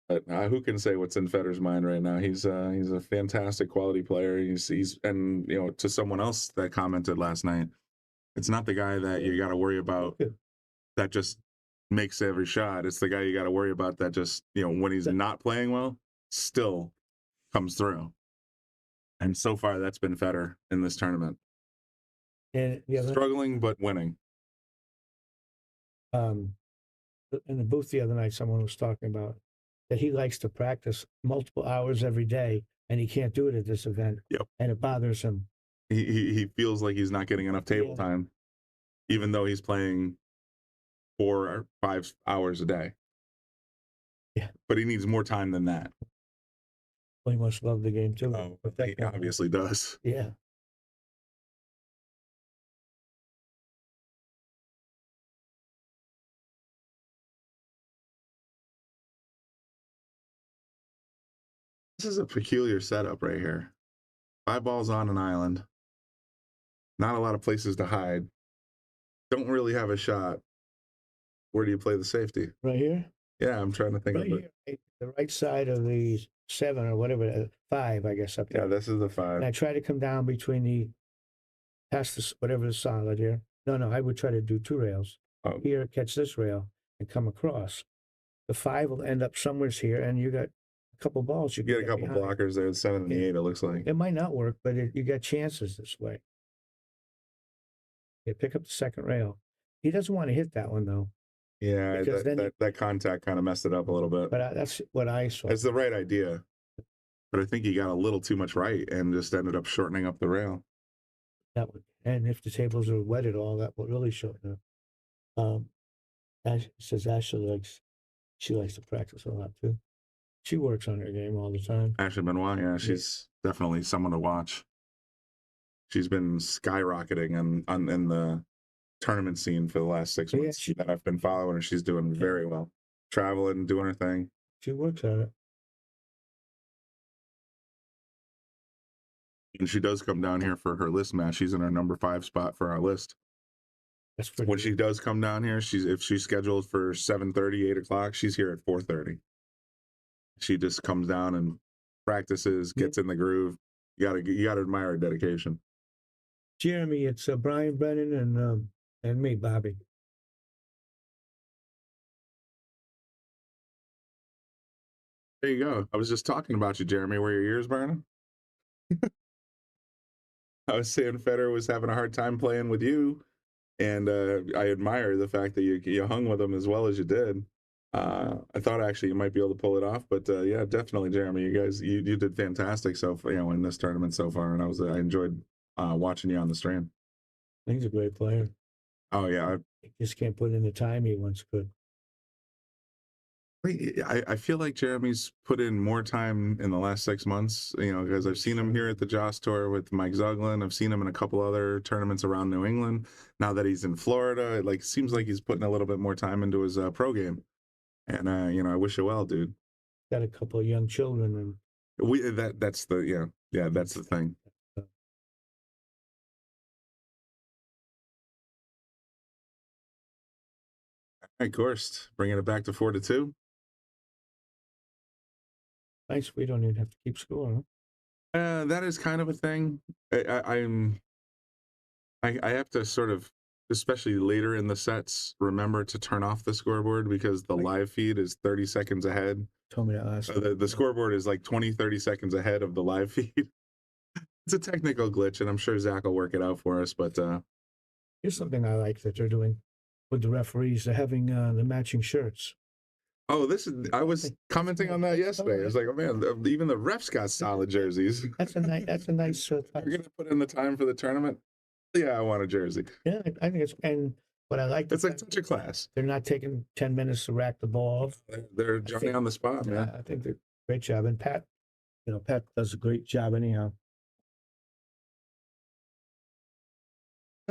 But who can say what's in Fedor's mind right now? He's a fantastic quality player. He's and to someone else that commented last night, it's not the guy that you got to worry about that just makes every shot. It's the guy you got to worry about that just, when he's not playing well, still comes through. And so far, that's been Fedor in this tournament. And the other, Struggling, but winning. in the booth the other night, someone was talking about that he likes to practice multiple hours every day, and he can't do it at this event. Yep. And it bothers him. He feels like he's not getting enough table time, even though he's playing 4 or 5 hours a day. Yeah. But he needs more time than that. Well, he must love the game too. Oh, he obviously does. Yeah. This is a peculiar setup right here. 5 balls on an island. Not a lot of places to hide. Don't really have a shot. Where do you play the safety? Right here? Yeah, I'm trying to think Right of it. here, the right side of the 7 or whatever, 5, I guess, up there. Yeah, this is the 5. And I try to come down between past the, whatever the solid here. No, I would try to do 2 rails. Oh. Here, catch this rail and come across. The 5 will end up somewhere here, and you got a couple balls. You get a couple behind. blockers there, the 7 and the 8, it looks like. It might not work, but you got chances this way. Yeah, pick up the second rail. He doesn't want to hit that one, though. Yeah, that contact kind of messed it up a little bit. But that's what I saw. It's the right idea. But I think he got a little too much right and just ended up shortening up the rail. That would, and if the tables are wet at all, that would really shorten up. Ash says Ashley she likes to practice a lot too. She works on her game all the time. Ashley Benoit, yeah, she's definitely someone to watch. She's been skyrocketing in the tournament scene for the last 6 months that I've been following her. She's doing very well. Traveling, doing her thing. She works at it. And she does come down here for her list match. She's in her number 5 spot for our list. That's pretty when she does come down here, if she's scheduled for 7:30, 8 o'clock, she's here at 4:30. She just comes down and practices, gets in the groove. You gotta admire her dedication. Jeremy, it's Brian Brennan and me, Bobby. There you go. I was just talking about you, Jeremy. Were your ears burning? I was saying Fedor was having a hard time playing with you, and I admire the fact that you hung with him as well as you did. I thought actually you might be able to pull it off, but yeah, definitely, Jeremy. You guys, you did fantastic so far, in this tournament so far, and I enjoyed watching you on the stream. He's a great player. Oh yeah, he just can't put in the time he once could. I feel like Jeremy's put in more time in the last 6 months, because I've seen him here at the Joss Tour with Mike Zuglin. I've seen him in a couple other tournaments around New England. Now that he's in Florida, it seems like he's putting a little bit more time into his pro game. And I wish you well, dude. Got a couple of young children, and that's the thing. All right, Gorst, bringing it back to 4-2. Nice. We don't even have to keep score, huh? That is kind of a thing. I have to sort of, especially later in the sets, remember to turn off the scoreboard because the live feed is 30 seconds ahead. Told me that last time. The scoreboard is 20-30 seconds ahead of the live feed. It's a technical glitch, and I'm sure Zach will work it out for us. But here's something I like that they're doing with the referees. They're having the matching shirts. Oh, I was commenting on that yesterday. I was like, oh man, even the refs got solid jerseys. That's a nice You're gonna put in the time for the tournament. Yeah, I want a jersey. Yeah, I think and what I like. It's like such a class. They're not taking 10 minutes to rack the ball. They're Johnny on the spot, man. I think they're a great job, and Pat does a great job anyhow.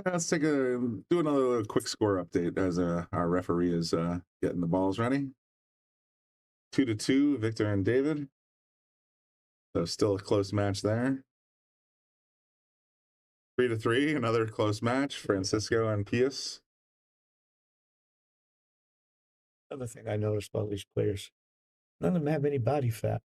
Let's do another little quick score update as our referee is getting the balls ready. 2-2, Victor and David. So still a close match there. 3-3, another close match, Francisco and Pius. Another thing I noticed about these players, none of them have any body fat.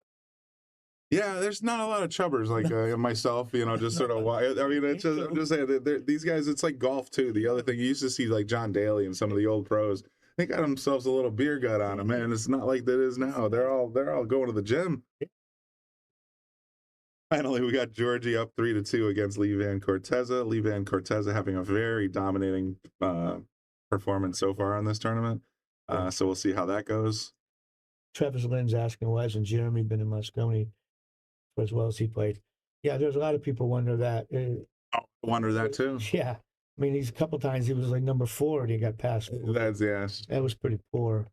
Yeah, there's not a lot of chubbers like myself, just sort of. I mean, I'm just saying that these guys. It's like golf too. The other thing you used to see like John Daly and some of the old pros. They got themselves a little beer gut on them, man. It's not like that is now. They're all going to the gym. Finally, we got Georgie up 3-2 against Lee Van Corteza. Lee Van Corteza having a very dominating performance so far on this tournament. So we'll see how that goes. Travis Lynn's asking why hasn't Jeremy been in Moscone for as well as he played? Yeah, there's a lot of people wonder that. I wonder that too. Yeah, I mean, he's a couple times he was like number 4 and he got past. That's That was pretty poor.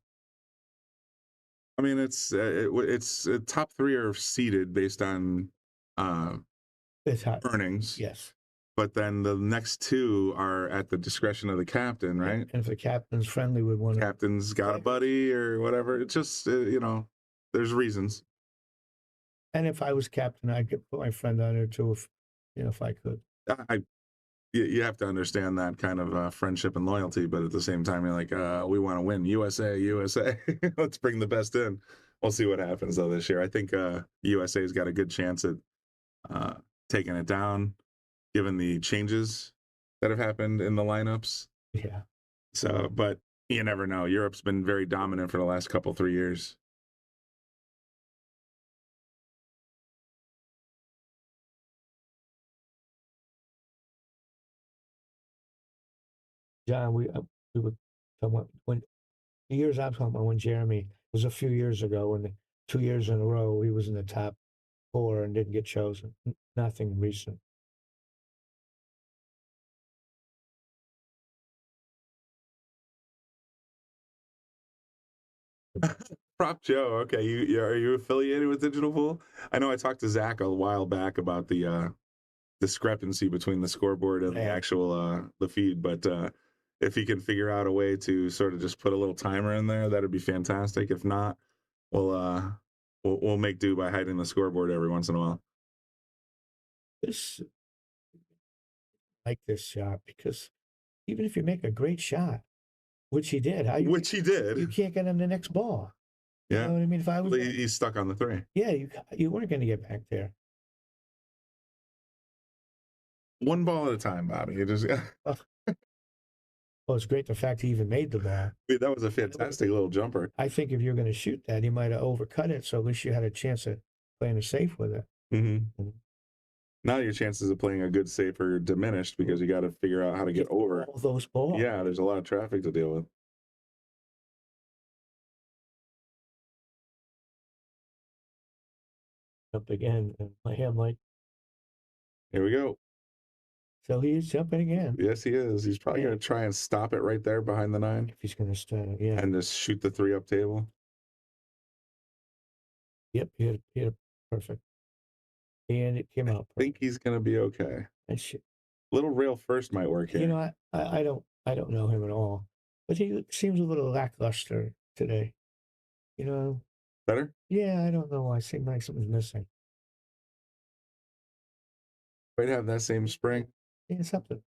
I mean, it's top 3 are seeded based on earnings. Yes. But then the next 2 are at the discretion of the captain, right? And if the captain's friendly with one, Captain's got a buddy or whatever. It's just there's reasons. And if I was captain, I'd put my friend on there too, if I could. You have to understand that kind of friendship and loyalty, but at the same time, you're like, we want to win. USA. Let's bring the best in. We'll see what happens though this year. I think USA's got a good chance at taking it down, given the changes that have happened in the lineups. Yeah. So, but you never know. Europe's been very dominant for the last 3 years. John, we were talking about when the years I'm talking about when Jeremy was a few years ago, when 2 years in a row he was in the top 4 and didn't get chosen. Nothing recent. Prop Joe. Okay, are you affiliated with Digital Pool? I know I talked to Zach a while back about the discrepancy between the scoreboard and the actual the feed, but if he can figure out a way to sort of just put a little timer in there, that'd be fantastic. If not, we'll make do by hiding the scoreboard every once in a while. Like this shot, because even if you make a great shot, which he did, you can't get on the next ball. Yeah, you know what I mean. If I was, he's stuck on the 3. Yeah, you weren't going to get back there. One ball at a time, Bobby. You just. Well, it's great the fact he even made the ball. That was a fantastic little jumper. I think if you're going to shoot that, he might have overcut it, so at least you had a chance at playing it safe with it. Mm-hmm. Now your chances of playing a good safe are diminished because you got to figure out how to get over all those balls. Yeah, there's a lot of traffic to deal with. Up again, and I'm like, here we go. So he is jumping again. Yes, he is. He's probably going to try and stop it right there behind the 9. If he's going to start, yeah. And just shoot the 3 up table. Yep, he hit it perfect. And it came out perfect. I think he's going to be okay. Little rail first might work here. You know, I don't know him at all, but he seems a little lackluster today. You know. Better? Yeah, I don't know why. It seems like something's missing. Might have that same spring. Yeah, something.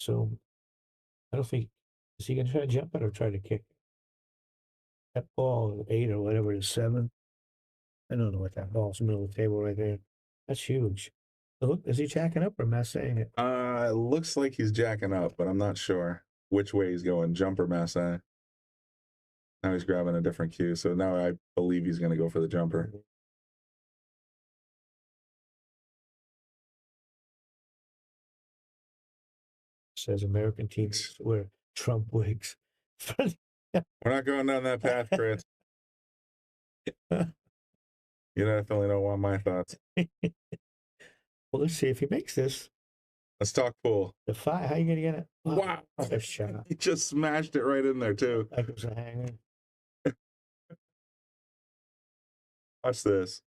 So, I don't think, is he going to try to jump it or try to kick it? That ball, 8 or whatever it is, 7. I don't know what that ball's in the middle of the table right there. That's huge. So look, is he jacking up or massing it? It looks like he's jacking up, but I'm not sure which way he's going, jump or masse. Now he's grabbing a different cue, so now I believe he's going to go for the jumper. Says American teams wear Trump wigs. We're not going down that path, Chris. You definitely don't want my thoughts. Well, let's see if he makes this. Let's talk pool. The 5, how are you going to get it? Wow. A shot. He just smashed it right in there, too. Like it was a hanger. Watch this.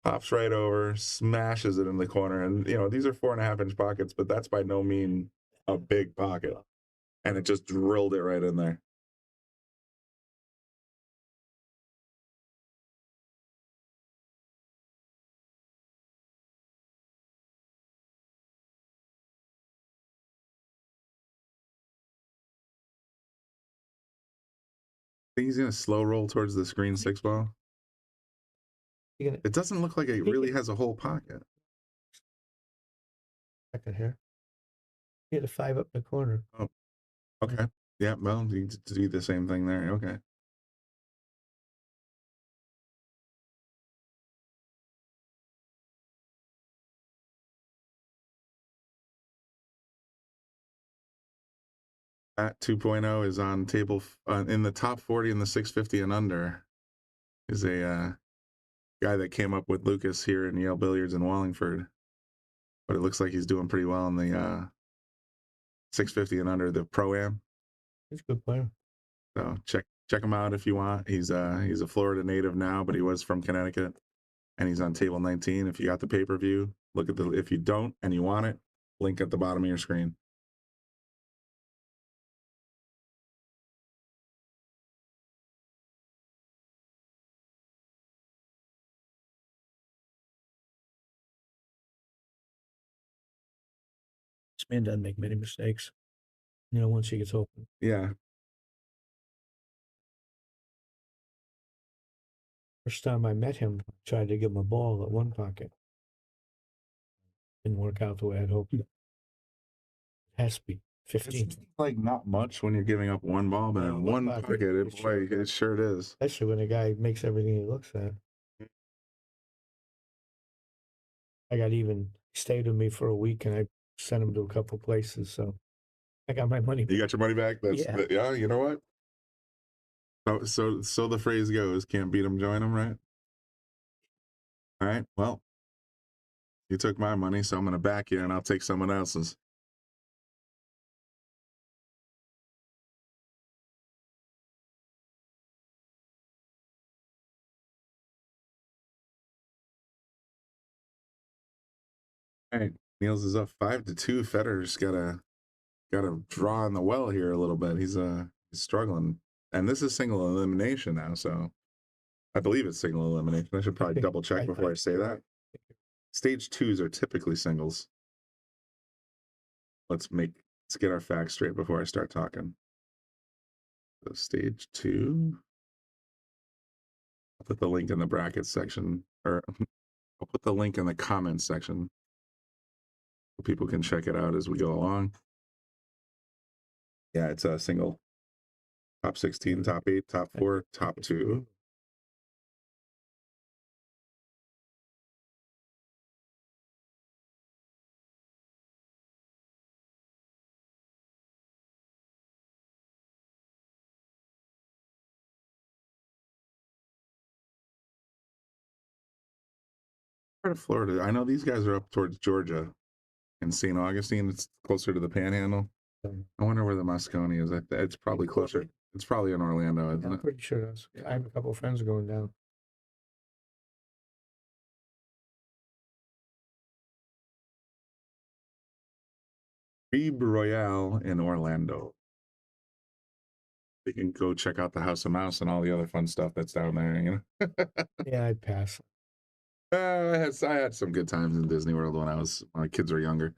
Pops right over, smashes it in the corner. And, these are 4.5-inch pockets, but that's by no means a big pocket. And it just drilled it right in there. Think he's going to slow roll towards the screen 6 ball? You gonna It doesn't look like it really has a whole pocket. second here. Hit a 5 up in the corner. Oh, okay. Yeah, well, you do the same thing there. Okay. That 2.0 is on table in the top 40 in the 650 and under. Is a guy that came up with Lucas here in Yale Billiards in Wallingford. But it looks like he's doing pretty well in the 650 and under, the Pro-Am. He's a good player. So check him out if you want. He's a Florida native now, but he was from Connecticut, and he's on table 19. If you got the pay-per-view, look at the. If you don't and you want it, link at the bottom of your screen. This man doesn't make many mistakes. You know, once he gets open. Yeah. First time I met him, I tried to give him a ball at one pocket. Didn't work out the way I'd hoped. It has to be 15. It's like not much when you're giving up one ball, but in one pocket, it sure is. Especially when a guy makes everything he looks at. I got even stayed with me for a week, and I sent him to a couple places, so I got my money back. You got your money back? Yeah. Yeah, you know what? So the phrase goes, can't beat them, join them, right? All right, well, you took my money, so I'm going to back you, and I'll take someone else's. All right, Niels is up 5-2. Fedor's got a draw on the well here a little bit. He's struggling, and this is single elimination now, so I believe it's single elimination. I should probably double check before I say that. Stage 2s are typically singles. Let's get our facts straight before I start talking. So stage 2. I'll put the link in the brackets section, or I'll put the link in the comments section so people can check it out as we go along. Yeah, it's a single. Top 16, top 8, top 4, top 2. Part of Florida. I know these guys are up towards Georgia and St. Augustine. It's closer to the Panhandle. I wonder where the Moscone is. It's probably closer. It's probably in Orlando, isn't I'm it? pretty sure it is. I have a couple of friends going down. Rebe Royale in Orlando. You can go check out the House of Mouse and all the other fun stuff that's down there, you know? Yeah, I'd pass. I had some good times in Disney World when my kids were younger.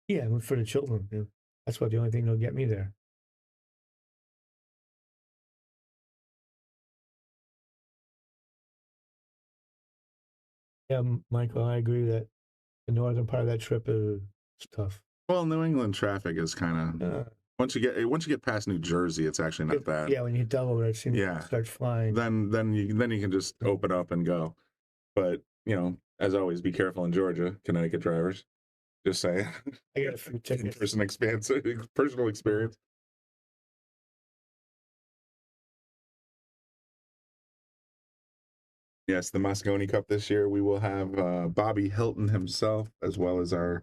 Yeah, for the children. Yeah. That's what the only thing that'll get me there. Yeah, Michael, I agree that the northern part of that trip is tough. Well, New England traffic is kind of once you get past New Jersey, it's actually not bad. Yeah, when you hit Delaware, it seems it starts flying. Then you can just open up and go. But you know, as always, be careful in Georgia, Connecticut drivers. Just saying. I got a few tickets. Personal experience. Yes, the Moscone Cup this year, we will have Bobby Hilton himself, as well as our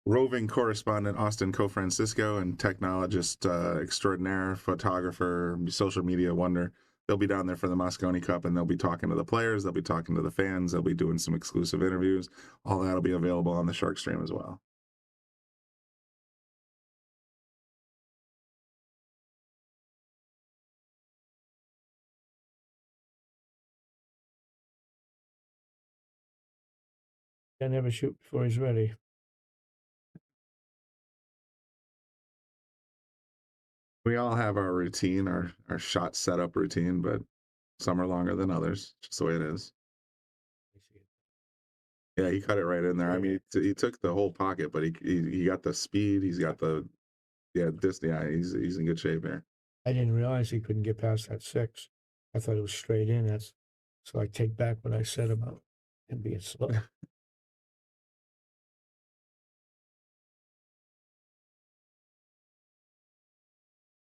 roving correspondent, Austin Cofrancisco, and technologist extraordinaire, photographer, social media wonder. They'll be down there for the Moscone Cup, and they'll be talking to the players. They'll be talking to the fans. They'll be doing some exclusive interviews. All that will be available on the Sharkstream as well. I never shoot before he's ready. We all have our routine, our shot setup routine, but some are longer than others. Just the way it is. Yeah, he cut it right in there. I mean, he took the whole pocket, but he got the speed. He's got the he's in good shape here. I didn't realize he couldn't get past that 6. I thought it was straight in. So I take back what I said about him being slow.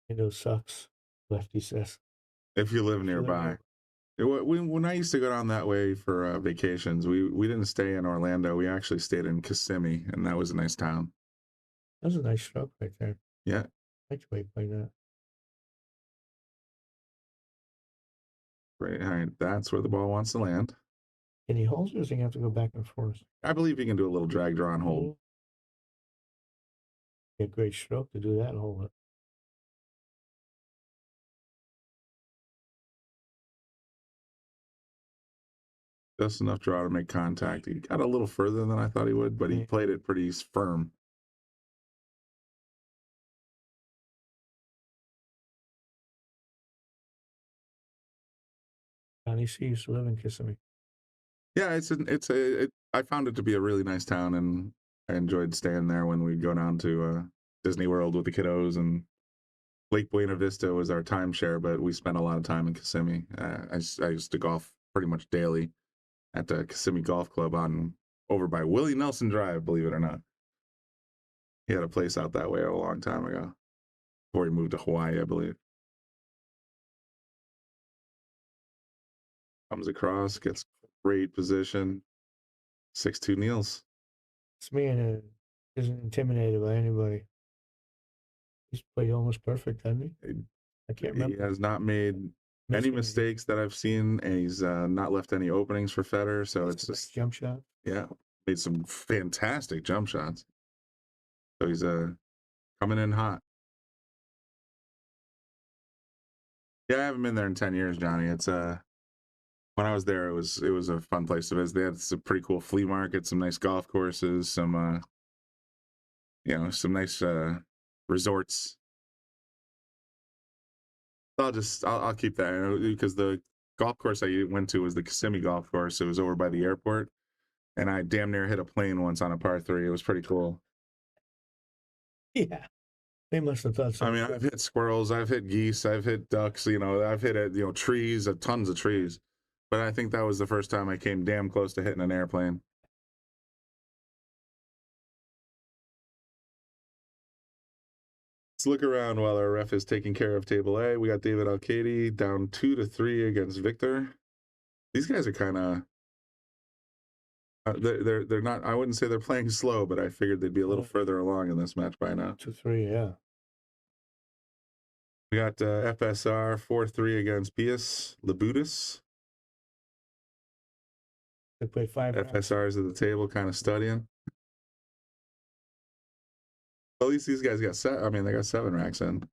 Window sucks. Lefty says. If you live nearby. When I used to go down that way for vacations, we didn't stay in Orlando. We actually stayed in Kissimmee, and that was a nice town. That was a nice stroke right there. Yeah. I like the way he played that. Right. All right. That's where the ball wants to land. Can he hold or does he have to go back and forth? I believe he can do a little drag, draw, and hold. A great stroke to do that and hold it. Just enough draw to make contact. He got a little further than I thought he would, but he played it pretty firm. Johnny C used to live in Kissimmee. Yeah, I found it to be a really nice town, and I enjoyed staying there when we'd go down to Disney World with the kiddos, and Lake Buena Vista was our timeshare, but we spent a lot of time in Kissimmee. I used to golf pretty much daily at the Kissimmee Golf Club over by Willie Nelson Drive, believe it or not. He had a place out that way a long time ago, before he moved to Hawaii, I believe. Comes across, gets great position. 6'2" Niels. This man isn't intimidated by anybody. He's played almost perfect, hasn't he? I can't remember. He has not made any mistakes that I've seen, and he's not left any openings for Fedor. So it's just jump shot. Yeah, made some fantastic jump shots. So he's coming in hot. Yeah, I haven't been there in 10 years, Johnny. It's when I was there, it was a fun place to visit. They had some pretty cool flea market, some nice golf courses, some some nice resorts. I'll keep that because the golf course I went to was the Kissimmee golf course. It was over by the airport, and I damn near hit a plane once on a par 3. It was pretty cool. Yeah, they must have thought so. I mean, I've hit squirrels, I've hit geese, I've hit ducks. I've hit trees, tons of trees. But I think that was the first time I came damn close to hitting an airplane. Let's look around while our ref is taking care of table A. We got David Alcady down 2-3 against Victor. These guys are kind of they're not. I wouldn't say they're playing slow, but I figured they'd be a little further along in this match by now. 2-3, yeah. We got FSR 4-3 against Pius Labutis. They play 5 FSR's at the table, kind of studying. At least these guys got they got 7 racks in.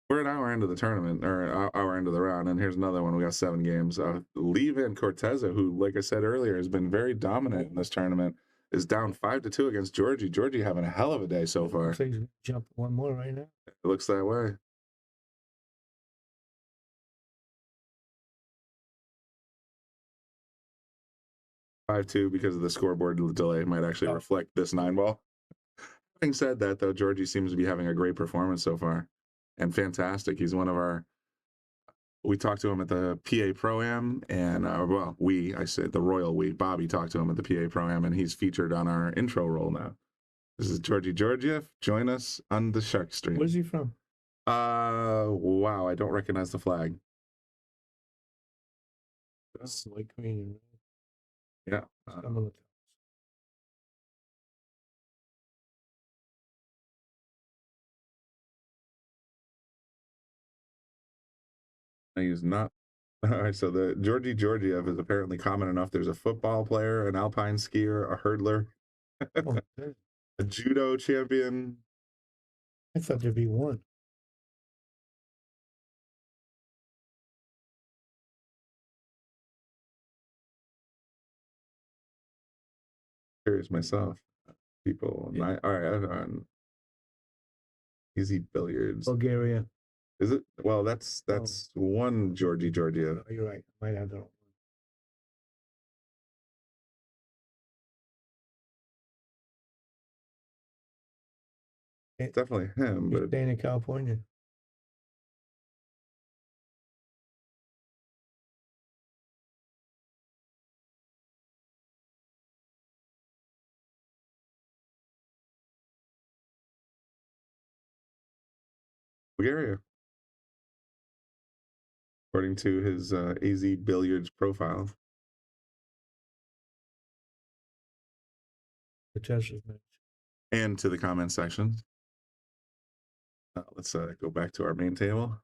We're an hour into the tournament, or hour into the round, and here's another one. We got 7 games. Levan Corteza, who, like I said earlier, has been very dominant in this tournament, is down 5-2 against Georgie. Georgie having a hell of a day so far. Looks like he's jump one more right now. It looks that way. (5-2) because of the scoreboard delay might actually reflect this 9-ball. Having said that, though, Georgie seems to be having a great performance so far, and fantastic. He's one of our. We talked to him at the PA Pro-Am, and I said the royal we. Bobby talked to him at the PA Pro-Am, and he's featured on our intro roll now. This is Georgie Georgiev. Join us on the Sharkstream. Where's he from? Wow, I don't recognize the flag. That's white, green, and yeah. He's not. All right, so the Georgie Georgiev is apparently common enough. There's a football player, an alpine skier, a hurdler, a judo champion. I thought there'd be one. Curious myself. People, all right, on Easy Billiards. Bulgaria. Is it? Well, that's one Georgie Georgiev. No, you're right. Might have that. It's definitely him, He's but staying in California. Bulgaria, according to his AZ Billiards profile. The Tesla's match. And to the comment section. Let's go back to our main table.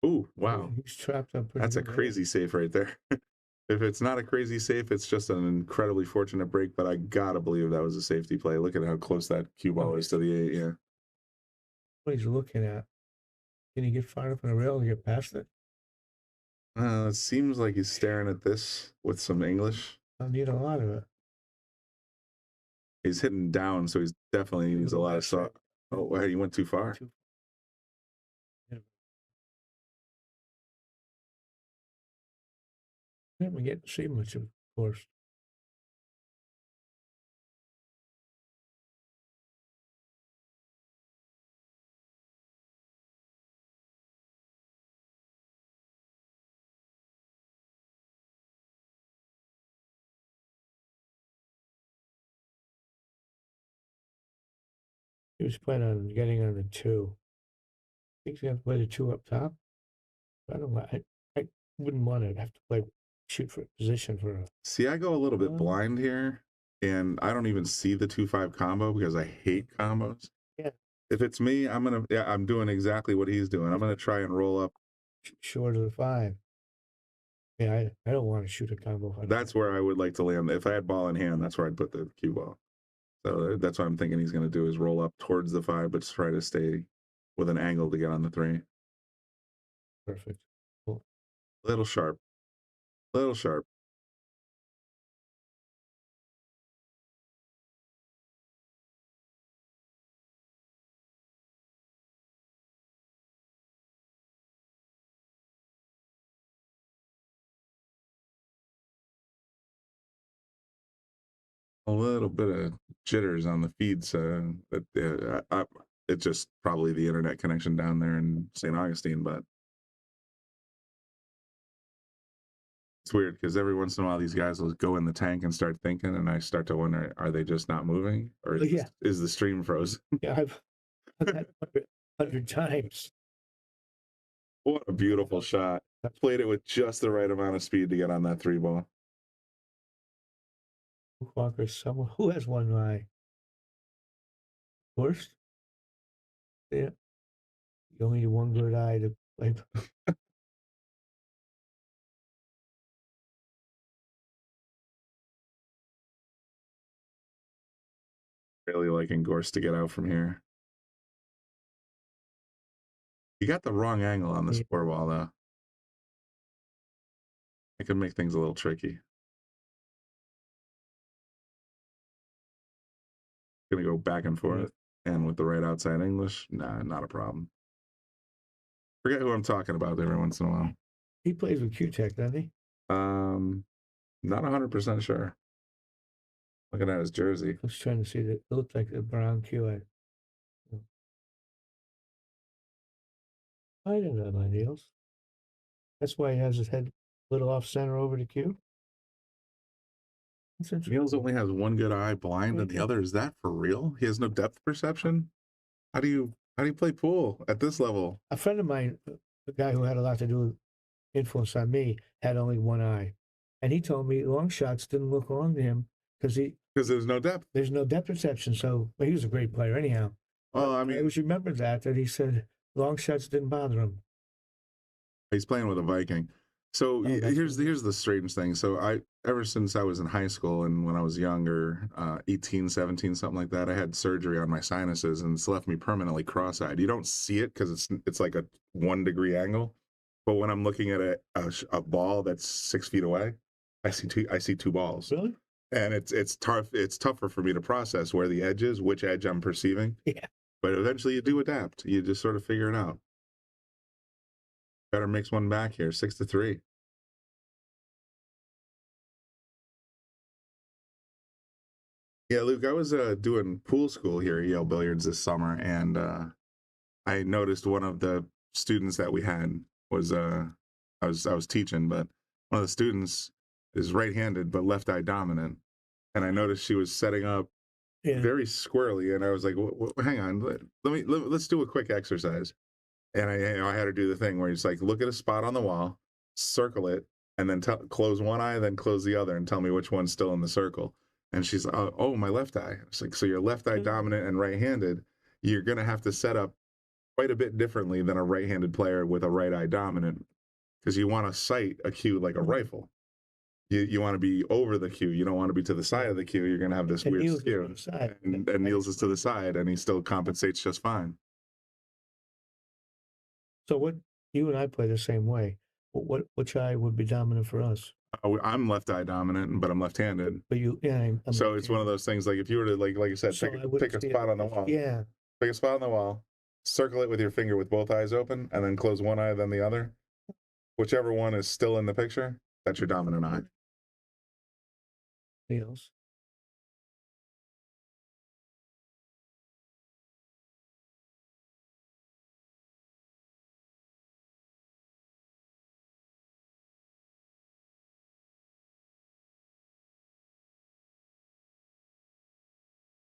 Oh, wow. He's trapped up pretty That's a good, crazy safe right there. If it's not a crazy safe, it's just an incredibly fortunate break, but I gotta believe that was a safety play. Look at how close that cue ball is to the 8, yeah. What he's looking at. Can he get far enough on the rail to get past it? It seems like he's staring at this with some English. I'll need a lot of it. He's hitting down, so he's definitely needs a lot of soft. Oh, wow, he went too far. We get to see much of course. He was planning on getting on the 2. I think he's gonna play the 2 up top. I don't know. I wouldn't want to have to play shoot for a position for a. See, I go a little bit blind here, and I don't even see the 2-5 combo because I hate combos. Yeah. If it's me, I'm doing exactly what he's doing. I'm gonna try and roll up Short of the 5. Yeah, I don't want to shoot a combo. That's where I would like to land. If I had ball in hand, that's where I'd put the cue ball. So that's what I'm thinking he's going to do is roll up towards the 5, but try to stay with an angle to get on the 3. Perfect. Cool. Little sharp. Little sharp. A little bit of jitters on the feeds. It's just probably the internet connection down there in St. Augustine, but it's weird because every once in a while these guys will go in the tank and start thinking, and I start to wonder, are they just not moving, or is the stream frozen? Yeah, I've done that 100 times. What a beautiful shot! Played it with just the right amount of speed to get on that 3 ball. Walker, someone who has one eye. Gorst? Yeah. You only need one good eye to play. Really liking Gorst to get out from here. You got the wrong angle on the score ball, though. It could make things a little tricky. Gonna go back and forth, and with the right outside English, nah, not a problem. Forget who I'm talking about every once in a while. He plays with Q-Tech, doesn't he? Not 100% sure. Looking at his jersey. I was trying to see that. It looked like a brown Q. I didn't know that, Niels. That's why he has his head a little off center over the Q. Niels only has one good eye blind, and the other is that for real? He has no depth perception? How do you play pool at this level? A friend of mine, a guy who had a lot to do with influence on me, had only one eye. And he told me long shots didn't look long to him because there's no depth. There's no depth perception. So he was a great player anyhow. Well, I mean, I always remember that he said long shots didn't bother him. He's playing with a Viking. So here's the strange thing. So ever since I was in high school and when I was younger, 18, 17, something like that, I had surgery on my sinuses and it's left me permanently cross-eyed. You don't see it because it's like a 1 degree angle. But when I'm looking at a ball that's 6 feet away, I see two balls. Really? And it's tougher for me to process where the edge is, which edge I'm perceiving. Yeah. But eventually you do adapt. You just sort of figure it out. Better mix one back here, 6-3. Yeah, Luke, I was doing pool school here at Yale Billiards this summer, and I noticed one of the students that we had was I was teaching, but one of the students is right-handed but left eye dominant, and I noticed she was setting up Yeah. very squirrely, and I was like, "Hang on, let's do a quick exercise." And I had her do the thing where it's like, look at a spot on the wall, circle it, and then close one eye, then close the other, and tell me which one's still in the circle. And she's, oh, my left eye. It's like, so you're left eye dominant and right-handed. You're going to have to set up quite a bit differently than a right-handed player with a right eye dominant, because you want to sight a cue like a rifle. You want to be over the cue. You don't want to be to the side of the cue. You're going to have this And weird Niels is skew. on the side. And Niels is to the side, and he still compensates just fine. So what, you and I play the same way. Which eye would be dominant for us? I'm left eye dominant, but I'm left-handed. But you, yeah, I'm So it's one of those things, like if you were to, like I said, So I would pick a see it- spot on the wall. Yeah, Pick a spot on the wall, circle it with your finger with both eyes open, and then close one eye, then the other. Whichever one is still in the picture, that's your dominant eye. Niels.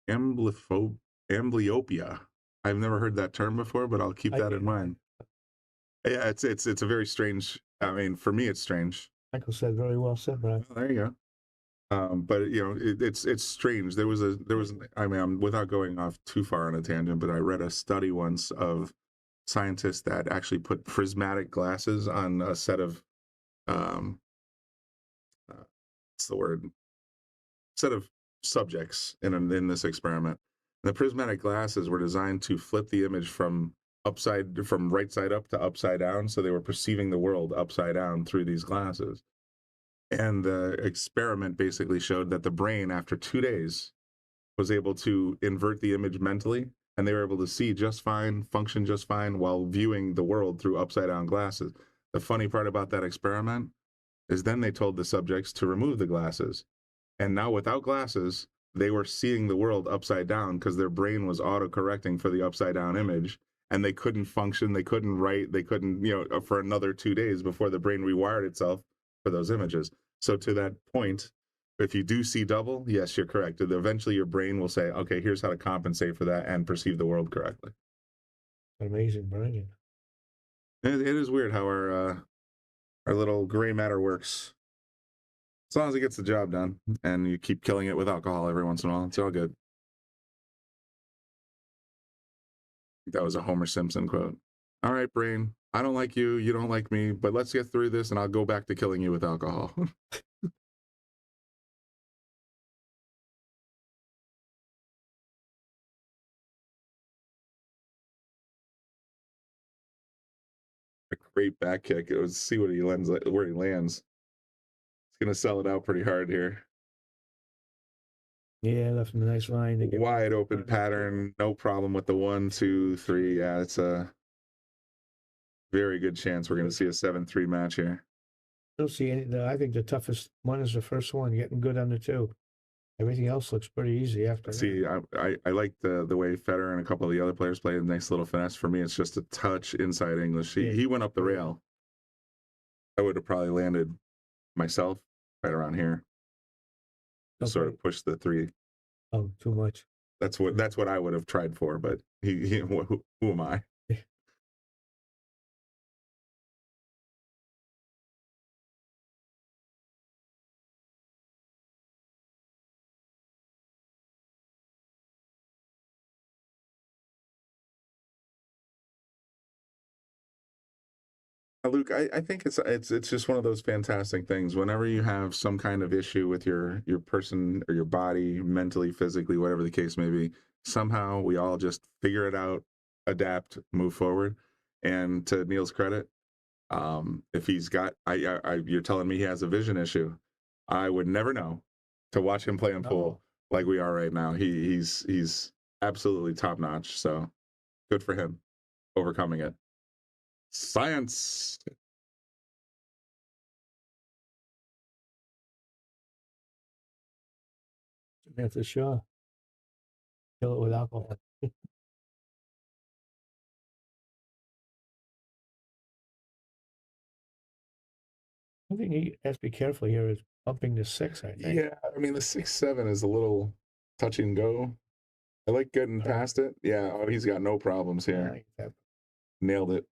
Amblyopia. I've never heard that term before, but I'll keep that in mind. Yeah, it's a very strange. I mean, for me, it's strange. Michael said very well said, Brian. Well, there you go. But you know, it's strange. There was I mean, without going off too far on a tangent, but I read a study once of scientists that actually put prismatic glasses on a set of what's the word? Set of subjects in this experiment. The prismatic glasses were designed to flip the image from right side up to upside down, so they were perceiving the world upside down through these glasses. And the experiment basically showed that the brain, after 2 days, was able to invert the image mentally, and they were able to see just fine, function just fine, while viewing the world through upside down glasses. The funny part about that experiment is then they told the subjects to remove the glasses. And now without glasses, they were seeing the world upside down because their brain was auto-correcting for the upside down image, and they couldn't function, they couldn't write, they couldn't, for another 2 days before the brain rewired itself for those images. So to that point, if you do see double, yes, you're correct. Eventually your brain will say, okay, here's how to compensate for that and perceive the world correctly. Amazing, Brian. It is weird how our little gray matter works. As long as it gets the job done and you keep killing it with alcohol every once in a while, it's all good. That was a Homer Simpson quote. All right, brain, I don't like you, you don't like me, but let's get through this and I'll go back to killing you with alcohol. A great back kick. Let's see what where he lands. He's going to sell it out pretty hard here. Yeah, left him a nice line to get Wide open pattern, no problem with the 1, 2, 3. Yeah, it's a very good chance we're going to see a 7-3 match here. I don't see any. I think the toughest one is the first one, getting good on the 2. Everything else looks pretty easy after that. See, I like the way Fedor and a couple of the other players played. A nice little finesse. For me, it's just a touch inside English. He went up the rail. I would have probably landed myself right around here. Okay. Sort of push the 3. Oh, too much. That's what I would have tried for. But who am I? Luke, I think it's just one of those fantastic things. Whenever you have some kind of issue with your person or your body, mentally, physically, whatever the case may be, somehow we all just figure it out, adapt, move forward. And to Neil's credit, if he's got, you're telling me he has a vision issue, I would never know to watch him play in pool like we are right now. He's absolutely top notch. So good for him overcoming it. Science. That's a sure. Kill it with alcohol. I think he has to be careful here is bumping the 6, I think. Yeah, I mean the 6-7 is a little touch and go. I like getting past it. Yeah, oh, he's got no problems here. Nailed it.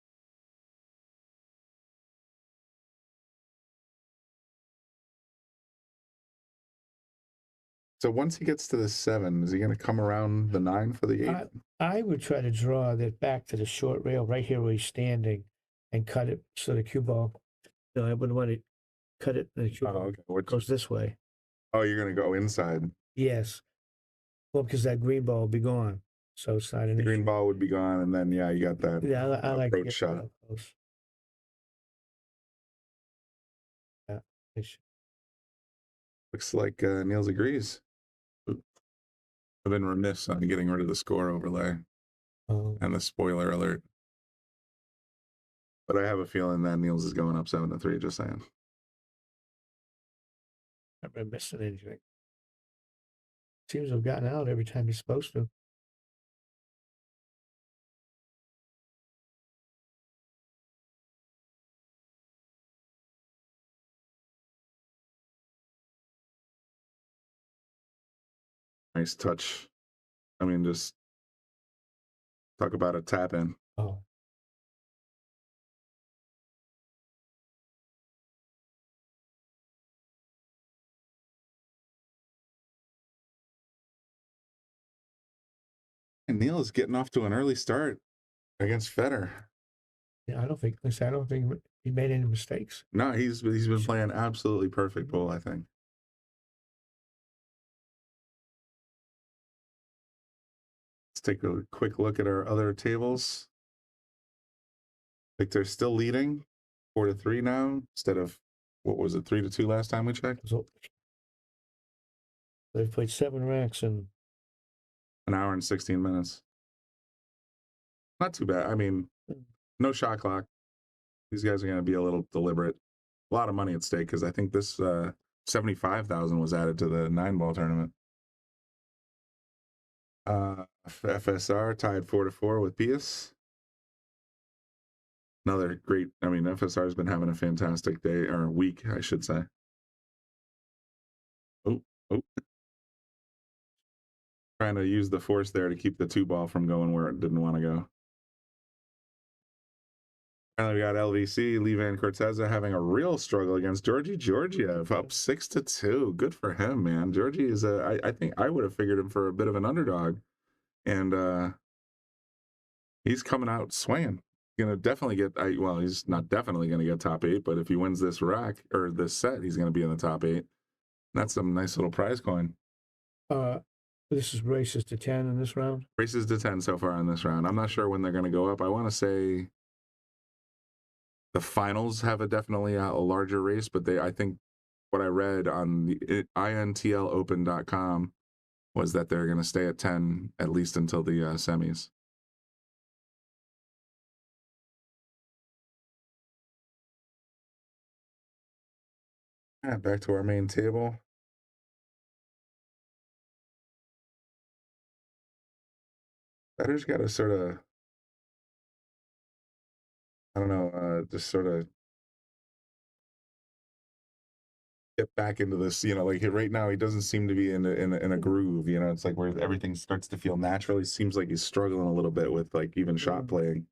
So once he gets to the 7, is he going to come around the 9 for the 8? I would try to draw that back to the short rail right here where he's standing and cut it so the cue ball. No, I wouldn't want to cut it. The cue ball goes this way. Oh, you're going to go inside. Yes. Well, because that green ball will be gone. So it's not an issue. The green ball would be gone, and then, yeah, you got that I like approach shot. Yeah. Looks like Niels agrees. I've been remiss on getting rid of the score overlay and the spoiler alert. But I have a feeling that Niels is going up 7-3, just saying. I've been missing anything. Seems to have gotten out every time he's supposed to. Nice touch. I mean, just talk about a tap in. Oh. And Neil is getting off to an early start against Fedor. Yeah, I don't think he made any mistakes. No, he's been playing absolutely perfect ball, I think. Let's take a quick look at our other tables. Like they're still leading 4-3 now instead of what was it, 3-2 last time we checked? So they've played 7 racks in an hour and 16 minutes. Not too bad. I mean, no shot clock. These guys are going to be a little deliberate. A lot of money at stake because I think this 75,000 was added to the 9-ball tournament. FSR tied 4-4 with Pius. Another great. I mean, FSR has been having a fantastic day or week, I should say. Oh. Trying to use the force there to keep the 2-ball from going where it didn't want to go. Finally, we got LVC, Lee Van Corteza having a real struggle against Georgie Georgiev, up 6-2. Good for him, man. Georgie is I think I would have figured him for a bit of an underdog. And he's coming out swinging. Gonna definitely get, well, he's not definitely gonna get top 8, but if he wins this rack or this set, he's gonna be in the top 8. That's some nice little prize coin. This is races to 10 in this round? Races to 10 so far in this round. I'm not sure when they're gonna go up. I want to say the finals have definitely a larger race, but I think what I read on the intlopen.com was that they're going to stay at 10 at least until the semis. Yeah, back to our main table. Better's got to sort of, I don't know, just sort of get back into this, like right now he doesn't seem to be in a groove, it's like where everything starts to feel natural. He seems like he's struggling a little bit with like even shot playing.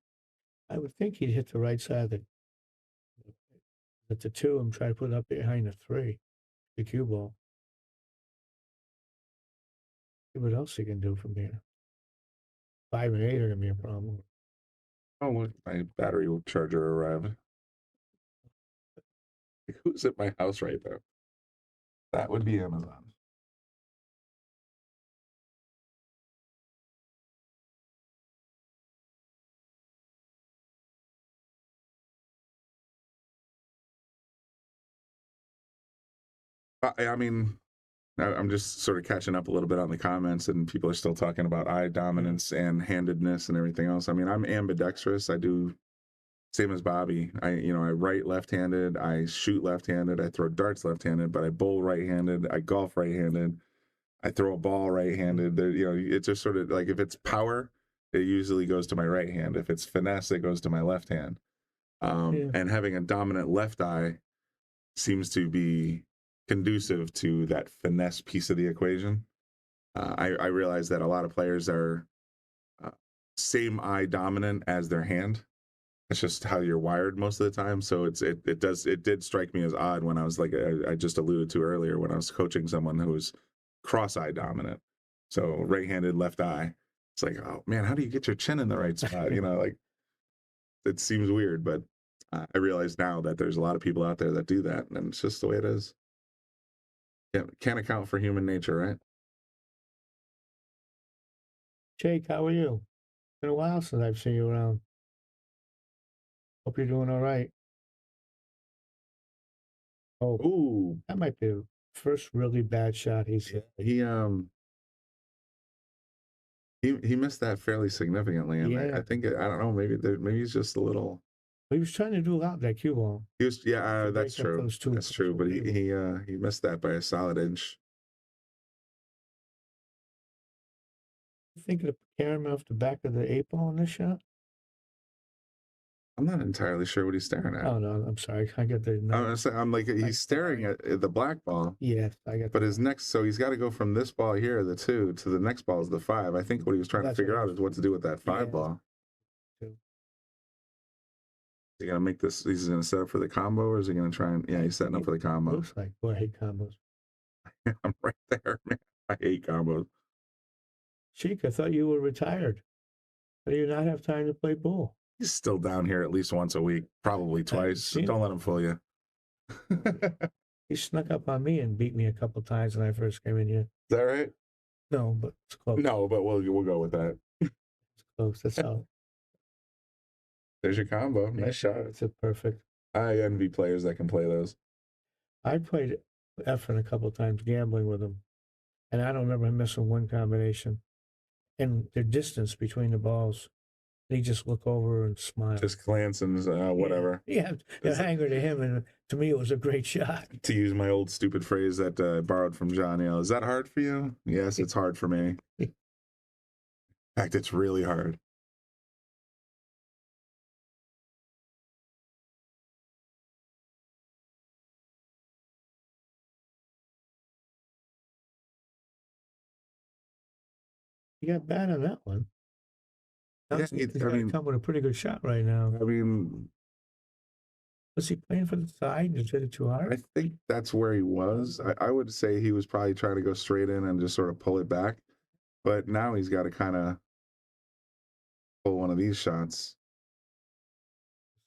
I would think he'd hit the right side at the 2 and try to put it up behind the 3, the cue ball. See what else he can do from here. 5 and 8 are gonna be a problem. Oh, look, my battery charger arrived. Who's at my house right there? That would be Amazon. I mean, I'm just sort of catching up a little bit on the comments, and people are still talking about eye dominance and handedness and everything else. I mean, I'm ambidextrous. I do same as Bobby. I write left-handed. I shoot left-handed. I throw darts left-handed, but I bowl right-handed. I golf right-handed. I throw a ball right-handed. There, you know, it's just sort of like if it's power, it usually goes to my right hand. If it's finesse, it goes to my left hand. And having a dominant left eye seems to be conducive to that finesse piece of the equation. I realize that a lot of players are same eye dominant as their hand. It's just how you're wired most of the time. So it did strike me as odd when I was like I just alluded to earlier when I was coaching someone who was cross-eye dominant. So right-handed, left eye. It's like, oh man, how do you get your chin in the right spot? You know, like it seems weird, but I realize now that there's a lot of people out there that do that, and it's just the way it is. Yeah, can't account for human nature, right? Jake, how are you? Been a while since I've seen you around. Hope you're doing all right. Oh, Ooh, that might be the first really bad shot he's hit. He missed that fairly significantly, and Yeah. I think I don't know, maybe he's just a little. He was trying to do a lot with that cue ball. He was, yeah, To that's break up true. those two That's true, but tables. he missed that by a solid inch. Thinking of carrying him off the back of the 8-ball in this shot? I'm not entirely sure what he's staring at. Oh no, I'm sorry. I got the I'm like he's staring sorry. at the black ball, Yes, I got but the, his next, so he's got to go from this ball here, the 2, to the next ball is the 5. I think what he was trying to That's figure what I out was- is what to do with that 5 Yeah. ball. too. Is he gonna make this? He's gonna set up for the combo, or is he gonna try and? Yeah, he's setting up for the combo. Looks like, boy, I hate combos. I'm right there, man. I hate combos. Sheik, I thought you were retired. How do you not have time to play pool? He's still down here at least once a week, probably twice. seen Don't let him fool you. He snuck up on me and beat me a couple times when I first came in here. Is that right? No, but it's close. No, but we'll go with that. It's close. That's all. There's your combo. Nice shot. It's a perfect. I envy players that can play those. I played Effin a couple times gambling with him, and I don't remember him missing one combination. And the distance between the balls, he just look over and smile. Just glance and whatever. Yeah, the hanger to him, and to me, it was a great shot. To use my old stupid phrase that I borrowed from John Neal, is that hard for you? Yes, it's hard for me. In fact, it's really hard. He got bad on that one. Yeah, He's I got mean- to come with a pretty good shot right now. I mean, Was he playing for the side and just hit it too I hard? think that's where he was. I would say he was probably trying to go straight in and just sort of pull it back. But now he's got to kind of pull one of these shots.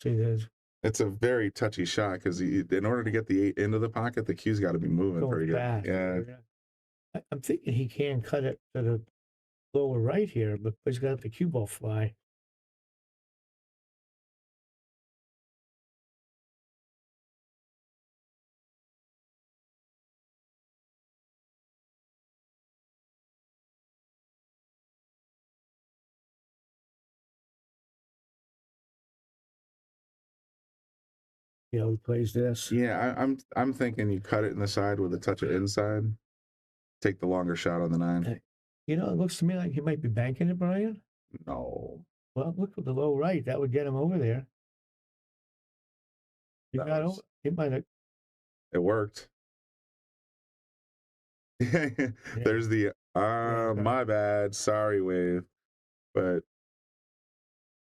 See, there's It's a very touchy shot because in order to get the 8 into the pocket, the cue's got to be moving pretty going good. fast. Yeah. I'm thinking he can cut it to the lower right here, but he's got the cue ball fly. You know, he plays this. Yeah, I'm thinking you cut it in the side with a touch of inside. Take the longer shot on the 9. You know, it looks to me like he might be banking it, Brian. No. Well, look at the low right. That would get him over there. He That got was- over. He might have. It worked. There's the my bad, sorry wave. But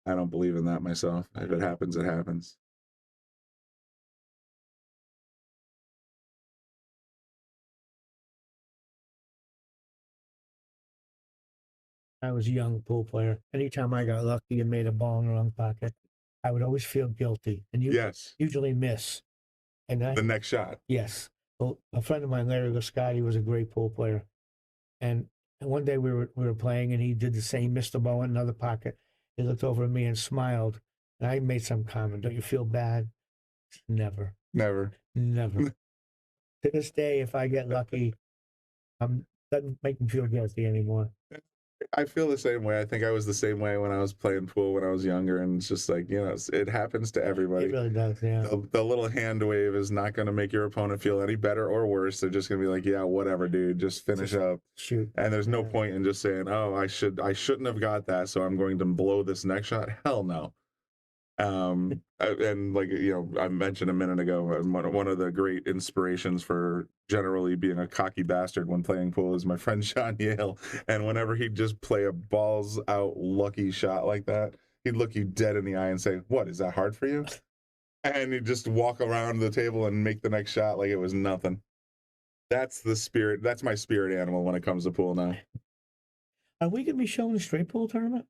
I don't believe in that myself. If it happens, it happens. I was a young pool player. Anytime I got lucky and made a ball in the wrong pocket, I would always feel guilty and Yes. usually miss. And The next shot. yes. Well, a friend of mine, Larry Goscotti, was a great pool player. And one day we were playing and he did the same, missed the ball in another pocket. He looked over at me and smiled. And I made some comment, don't you feel bad? Never. Never. Never. To this day, if I get lucky, doesn't make me feel guilty anymore. I feel the same way. I think I was the same way when I was playing pool when I was younger, and it's just like, it happens to everybody. It really does, yeah. The little hand wave is not going to make your opponent feel any better or worse. They're just going to be like, yeah, whatever, dude, just finish up. Shoot. And there's no point in just saying, oh, I shouldn't have got that, so I'm going to blow this next shot. Hell no. And like, I mentioned a minute ago, one of the great inspirations for generally being a cocky bastard when playing pool is my friend Sean Yale. And whenever he'd just play a balls out lucky shot like that, he'd look you dead in the eye and say, what, is that hard for you? And he'd just walk around the table and make the next shot like it was nothing. That's the spirit. That's my spirit animal when it comes to pool now. Are we going to be showing the straight pool tournament?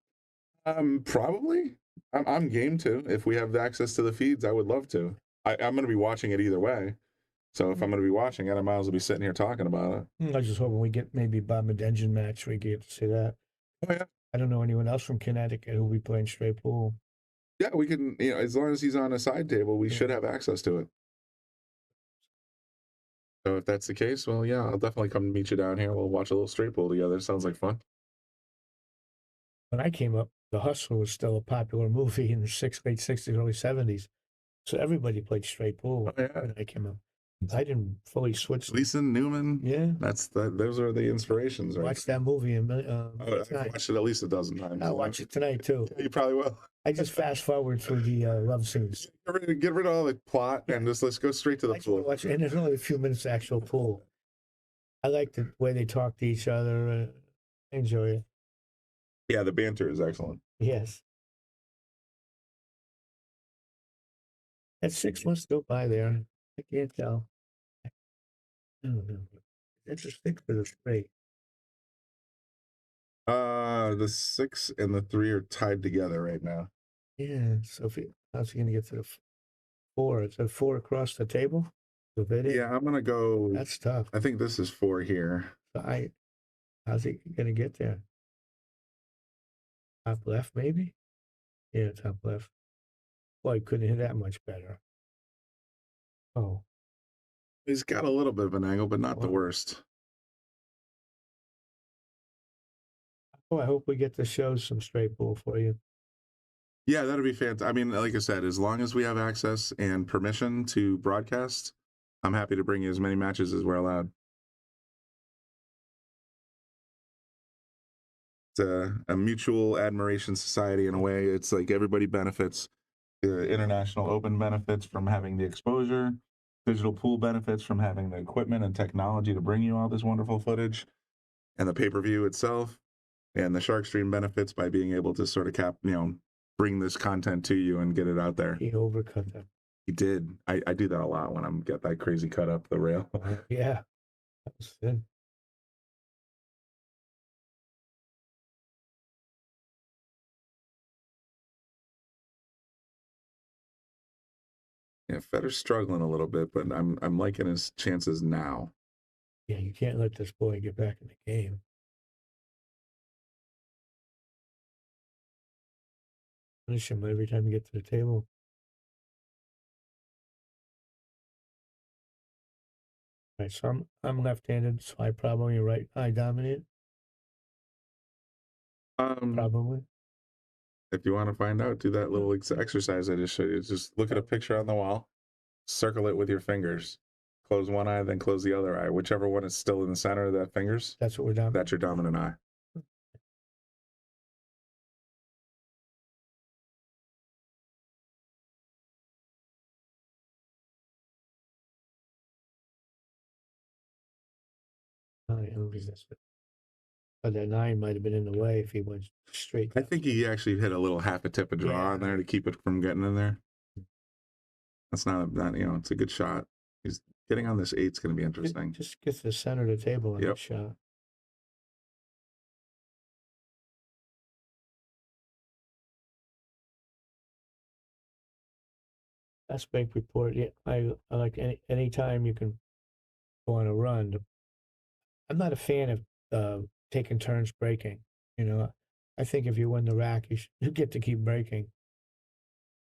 Probably. I'm game to. If we have access to the feeds, I would love to. I'm going to be watching it either way. So if I'm going to be watching it, I might as well be sitting here talking about it. I was just hoping we get maybe Bob Medengen match. We get to see that. Oh, yeah. I don't know anyone else from Connecticut who will be playing straight pool. Yeah, we can, as long as he's on a side table, we should have access to it. So if that's the case, well, yeah, I'll definitely come meet you down here. We'll watch a little straight pool together. Sounds like fun. When I came up, The Hustler was still a popular movie in the late 60s, early 70s. So everybody played straight pool when I came up. I didn't fully switch. Leeson, Newman. Yeah. Those are the inspirations, right? Watch that movie. I've watched it at least a dozen times. I'll watch it tonight, too. Yeah, you probably will. I just fast forward through the love scenes. Get rid of all the plot and let's go straight to the pool. And there's only a few minutes of actual pool. I like the way they talk to each other. I enjoy it. Yeah, the banter is excellent. Yes. That 6 months go by there. I can't tell. I don't know. It's a 6 or a straight. The 6 and the 3 are tied together right now. Yeah. So how's he going to get to the 4? Is it 4 across the table? Yeah, I'm gonna go. That's tough. I think this is 4 here. So how's he going to get there? Top left, maybe? Yeah, top left. Well, he couldn't hit that much better. Oh. He's got a little bit of an angle, but not the worst. Oh, I hope we get to show some straight pool for you. Yeah, that'd be fantastic. I mean, like I said, as long as we have access and permission to broadcast, I'm happy to bring you as many matches as we're allowed. It's a mutual admiration society in a way. It's like everybody benefits. The International Open benefits from having the exposure. Digital Pool benefits from having the equipment and technology to bring you all this wonderful footage, and the pay-per-view itself. And the Sharkstream benefits by being able to sort of bring this content to you and get it out there. He overcut them. He did. I do that a lot when I'm get that crazy cut up the rail. Yeah, that was good. Yeah, Fedor's struggling a little bit, but I'm liking his chances now. Yeah, you can't let this boy get back in the game. Finish him every time you get to the table. All right, so I'm left-handed, so I probably right eye dominant. Probably. If you want to find out, do that little exercise I just showed you. Just look at a picture on the wall, circle it with your fingers, close one eye, then close the other eye. Whichever one is still in the center of that fingers, that's what we're dominant. That's your dominant eye. But that 9 might have been in the way if he went straight. I think he actually hit a little half a tip of draw on there to keep it from getting in there. That's not it's a good shot. He's getting on this 8's going to be interesting. Just gets to the center of the table on that shot. Best bank report. Yeah, I like any time you can go on a run. I'm not a fan of taking turns breaking. I think if you win the rack, you get to keep breaking.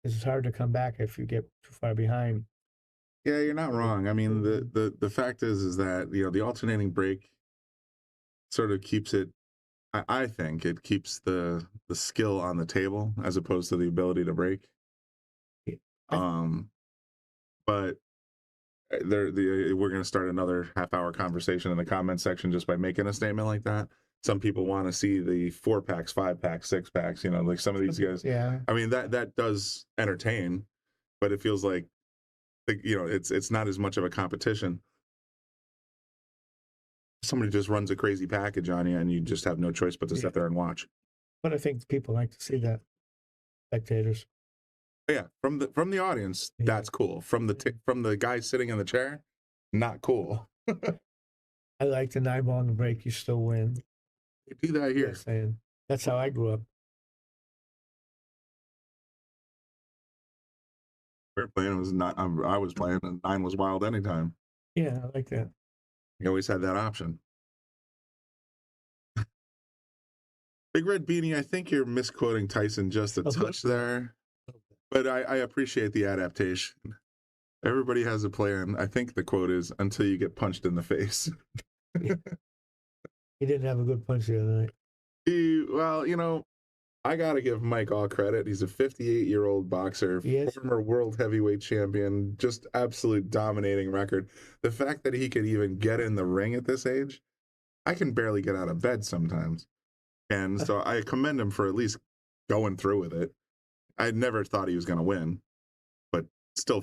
It's hard to come back if you get too far behind. Yeah, you're not wrong. I mean, the fact is that the alternating break sort of keeps it I think it keeps the skill on the table as opposed to the ability to break. Yeah. Um, but we're going to start another half-hour conversation in the comment section just by making a statement like that. Some people want to see the 4-packs, 5-packs, 6-packs. You know, like some of these guys. Yeah. I mean, that does entertain, but it feels like you know, it's not as much of a competition. Somebody just runs a crazy package on you, and you just have no choice but to sit there and watch. But I think people like to see that. Spectators. But yeah, from the audience, Yeah. that's cool. From the guy sitting in the chair, not cool. I like the 9-ball in the break. You still win. They do that here. Yes, and that's how I grew up. We were playing, it was not. I was playing, and 9 was wild anytime. Yeah, I like that. You always had that option. Big Red Beanie, I think you're misquoting Tyson just a touch there, but I appreciate the adaptation. Everybody has a plan. I think the quote is until you get punched in the face. He didn't have a good punch the other night. Well, you know, I got to give Mike all credit. He's a 58-year-old boxer, former world heavyweight champion, just absolute dominating record. The fact that he could even get in the ring at this age, I can barely get out of bed sometimes. And so I commend him for at least going through with it. I never thought he was going to win, but still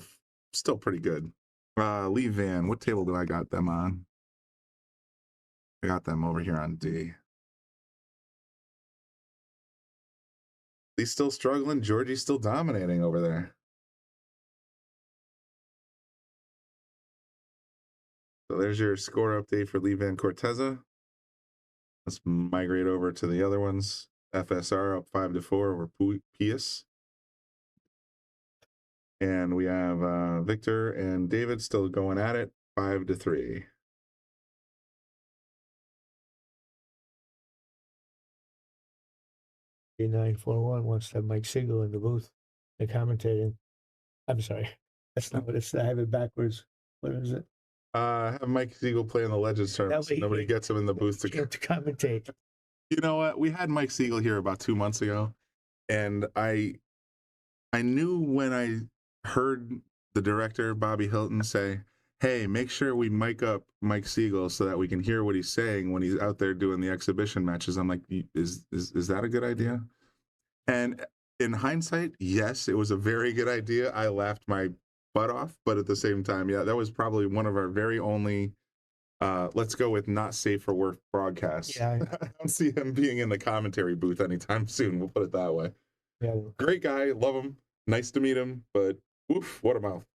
pretty good. Lee Van, what table do I got them on? I got them over here on D. He's still struggling. Georgie's still dominating over there. So there's your score update for Lee Van Corteza. Let's migrate over to the other ones. FSR up 5-4 over Pius. And we have Victor and David still going at it, 5-3. A941 wants to have Mike Siegel in the booth. They're commentating. I'm sorry. That's not what it's. I have it backwards. What is it? Have Mike Siegel play in the Legends tournament. So nobody gets him in the booth to commentate. You know what? We had Mike Siegel here about 2 months ago, and I knew when I heard the director Bobby Hilton say, "Hey, make sure we mic up Mike Siegel so that we can hear what he's saying when he's out there doing the exhibition matches." I'm like, "Is that a good idea?" And in hindsight, yes, it was a very good idea. I laughed my butt off, but at the same time, yeah, that was probably one of our very only let's go with not safe for work broadcasts. Yeah. I don't see him being in the commentary booth anytime soon. We'll put it that way. Yeah. Great guy, love him, nice to meet him, but oof, what a mouth!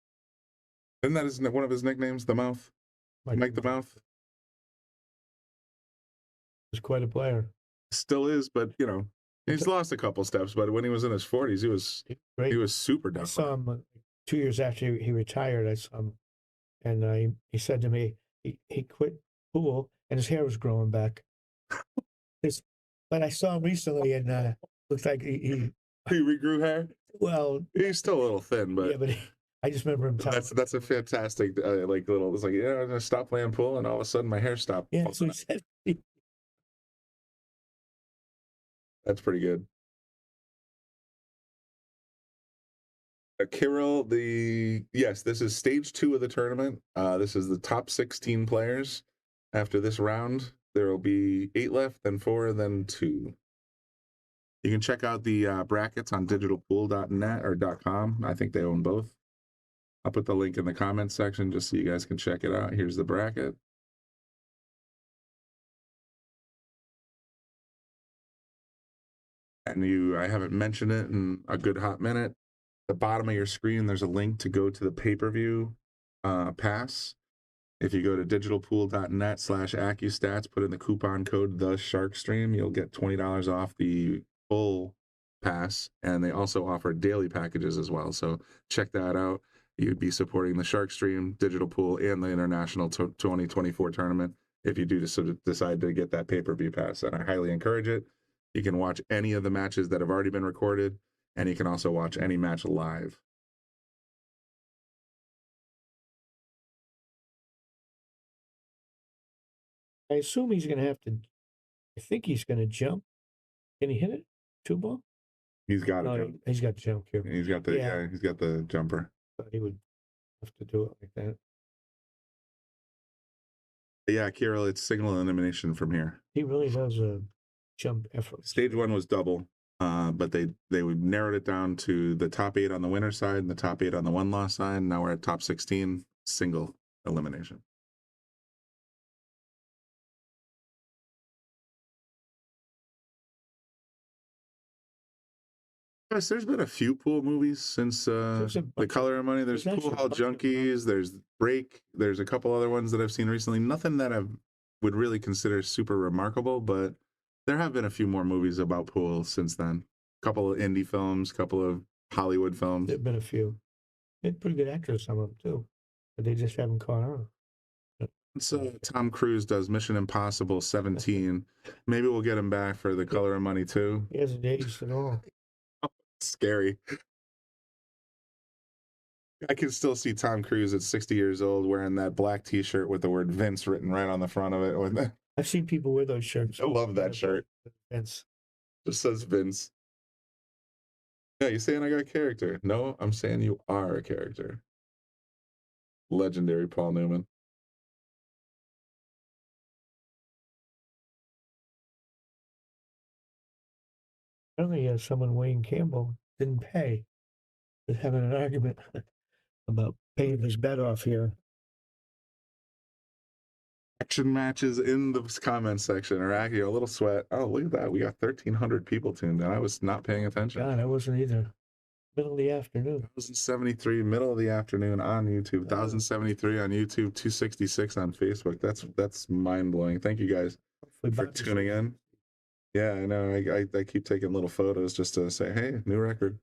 Isn't that one of his nicknames, the Mouth? Mike the Mouth. He's quite a player. Still is, but you know, he's lost a couple steps. But when he was in his 40s, he was super dominant. I saw him 2 years after he retired. I saw him, and he said to me, he quit pool and his hair was growing back. But I saw him recently, and looks like he regrew hair. Well, he's still a little thin, but yeah, but I just remember him telling. That's a fantastic like little. It's like, yeah, I'm gonna stop playing pool, and all of a sudden my hair stopped. Yeah, that's what he said. That's pretty good. Kirill, this is stage 2 of the tournament. This is the top 16 players. After this round, there will be 8 left, then 4, then 2. You can check out the brackets on digitalpool.net or .com. I think they own both. I'll put the link in the comments section just so you guys can check it out. Here's the bracket. And I haven't mentioned it in a good hot minute. The bottom of your screen, there's a link to go to the pay-per-view pass. If you go to digitalpool.net/AccuStats, put in the coupon code TheSharkstream, you'll get $20 off the full pass. And they also offer daily packages as well. So check that out. You'd be supporting the Sharkstream, Digital Pool, and the International 2024 tournament if you do decide to get that pay-per-view pass. And I highly encourage it. You can watch any of the matches that have already been recorded, and you can also watch any match live. I assume he's going to have to I think he's going to jump. Can he hit it? 2-ball? He's got it. Oh, he's got the jump cue. He's got the Yeah. he's got the jumper. Thought he would have to do it like that. Yeah, Kirill, it's signal elimination from here. He really does a jump effort. Stage 1 was double, but they would narrowed it down to the top 8 on the winner side and the top 8 on the one-loss side. Now we're at top 16, single elimination. Yes, there's been a few pool movies since The Color of Money. There's Pool Hall Junkies. There's Break. There's a couple other ones that I've seen recently. Nothing that I would really consider super remarkable, but there have been a few more movies about pool since then. A couple of indie films, a couple of Hollywood films. There have been a few. They're pretty good actors, some of them too, but they just haven't caught on. So Tom Cruise does Mission Impossible 17. Maybe we'll get him back for The Color of Money too. He hasn't aged at all. Scary. I can still see Tom Cruise at 60 years old wearing that black T-shirt with the word Vince written right on the front of it. I've seen people wear those shirts. I love that shirt. Vince. Just says Vince. Yeah, you saying I got character? No, I'm saying you are a character. Legendary Paul Newman. Apparently, someone, Wayne Campbell, didn't pay. Was having an argument about paying his bet off here. Action matches in the comment section are actually a little sweat. Oh, look at that. We got 1,300 people tuned in. I was not paying attention. God, I wasn't either. Middle of the afternoon. 1,073, middle of the afternoon on YouTube. 1,073 on YouTube, 266 on Facebook. That's mind-blowing. Thank you guys for tuning in. Yeah, I know. I keep taking little photos just to say, hey, new record.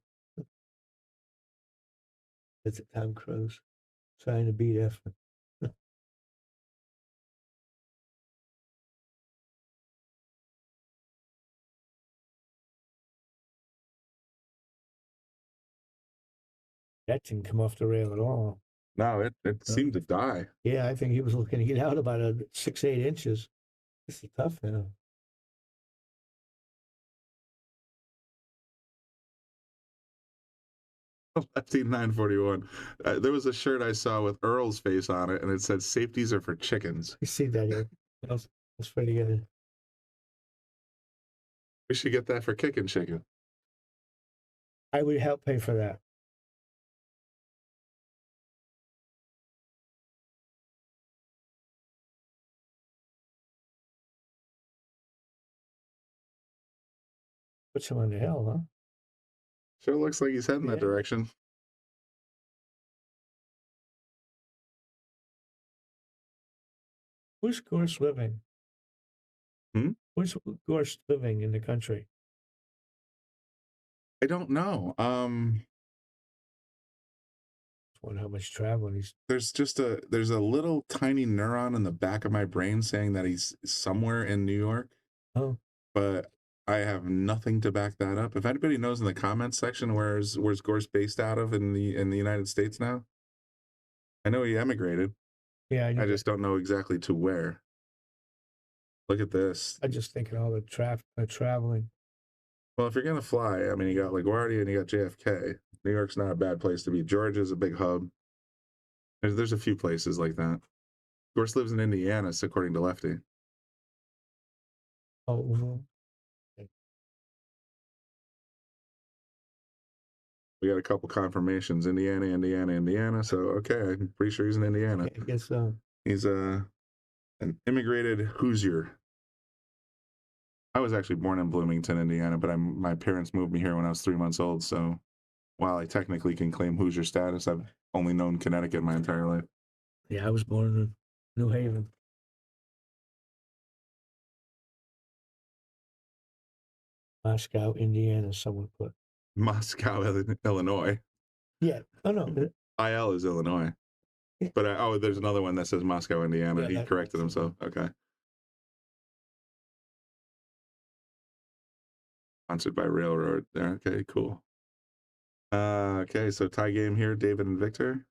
It's a Tom Cruise trying to beat Effin. That didn't come off the rail at all. No, it seemed to die. Yeah, I think he was looking to get out about 6-8 inches. This is tough now. Lefty 941. There was a shirt I saw with Earl's face on it, and it said "Safeties are for chickens." You see that here? That's pretty good. We should get that for kicking chicken. I would help pay for that. Puts him on the hill, huh? Sure looks like he's heading that direction. Where's Gorst living? Where's Gorst living in the country? I don't know. I wonder how much traveling he's. There's a little tiny neuron in the back of my brain saying that he's somewhere in New York. Oh. But I have nothing to back that up. If anybody knows in the comments section where's Gorst based out of in the United States now? I know he emigrated. Yeah, I just don't know exactly to where. Look at this. I just thinking all the traveling. Well, if you're gonna fly, I mean, you got LaGuardia and you got JFK. New York's not a bad place to be. Georgia's a big hub. There's a few places like that. Gorst lives in Indiana, according to Lefty. Oh. We got a couple confirmations. Indiana. So, okay, I'm pretty sure he's in Indiana. I guess so. He's an immigrated Hoosier. I was actually born in Bloomington, Indiana, but my parents moved me here when I was 3 months old. So while I technically can claim Hoosier status, I've only known Connecticut my entire life. Yeah, I was born in New Haven. Moscow, Indiana, someone put. Moscow, Illinois. Yeah. Oh, no. IL is Illinois. But there's another one that says Moscow, Indiana. Yeah, he corrected himself. Okay. Sponsored by Railroad there. Okay, cool. Okay, so tie game here, David and Victor.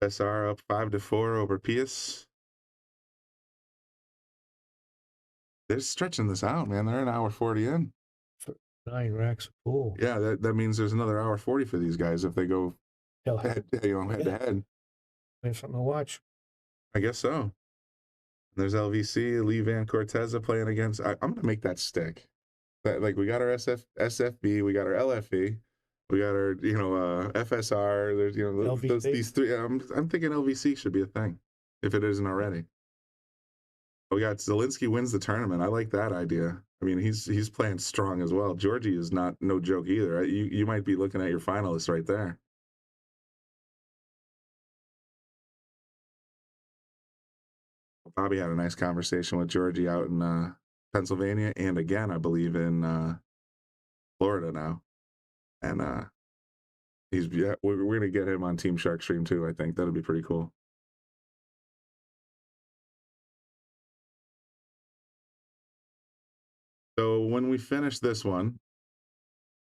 SR up 5-4 over Pius. They're stretching this out, man. They're an hour 40 in. For 9 racks of pool. Yeah, that means there's another hour 40 for these guys if they go They'll have head to head. There's something to watch. I guess so. And there's LVC, Lee Van Corteza playing against. I'm gonna make that stick. Like we got our SFB, we got our LFE, we got our FSR. There's these three. I'm thinking LVC should be a thing, if it isn't already. We got Zielinski wins the tournament. I like that idea. I mean, he's playing strong as well. Georgie is no joke either. You might be looking at your finalists right there. Bobby had a nice conversation with Georgie out in Pennsylvania, and again, I believe in Florida now. And we're gonna get him on Team Sharkstream too. I think that'll be pretty cool. So when we finish this one,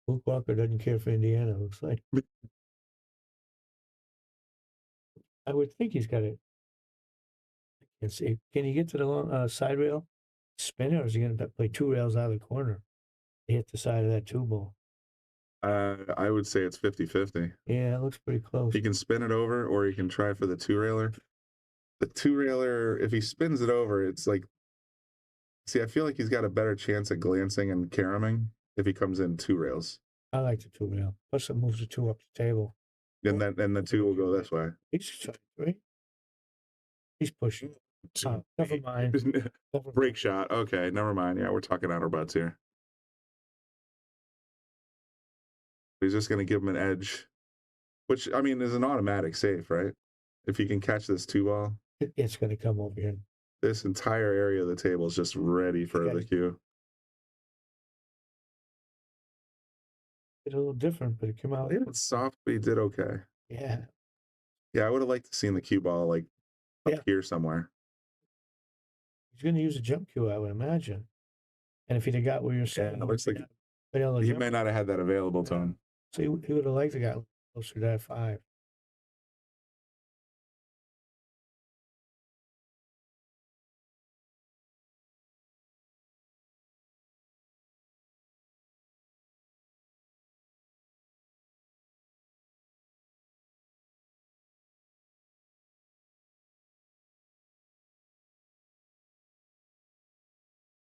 Luke Walker doesn't care for Indiana, it looks like. I would think he's got it. I can't see. Can he get to the long side rail? Spin it, or is he going to play 2 rails out of the corner? Hit the side of that 2 ball. I would say it's 50-50. Yeah, it looks pretty close. He can spin it over, or he can try for the 2-railer. The 2-railer, if he spins it over, it's like, see, I feel like he's got a better chance at glancing and caromming if he comes in 2 rails. I like the 2 rail. Plus, it moves the 2 up the table. And the 2 will go this way. He's trying, right? He's pushing. Never mind. Break shot. Okay, never mind. Yeah, we're talking out our butts here. He's just going to give him an edge, which, I mean, is an automatic safe, right? If he can catch this 2 ball. It's going to come over here. This entire area of the table is just ready for the cue. It's a little different, but it came out. It's soft, but he did okay. Yeah. Yeah, I would have liked to see the cue ball like up here somewhere. He's going to use a jump cue, I would imagine. And if he'd have got where you're saying, it looks like he may not have had that available to him. So he would have liked to get closer to that 5.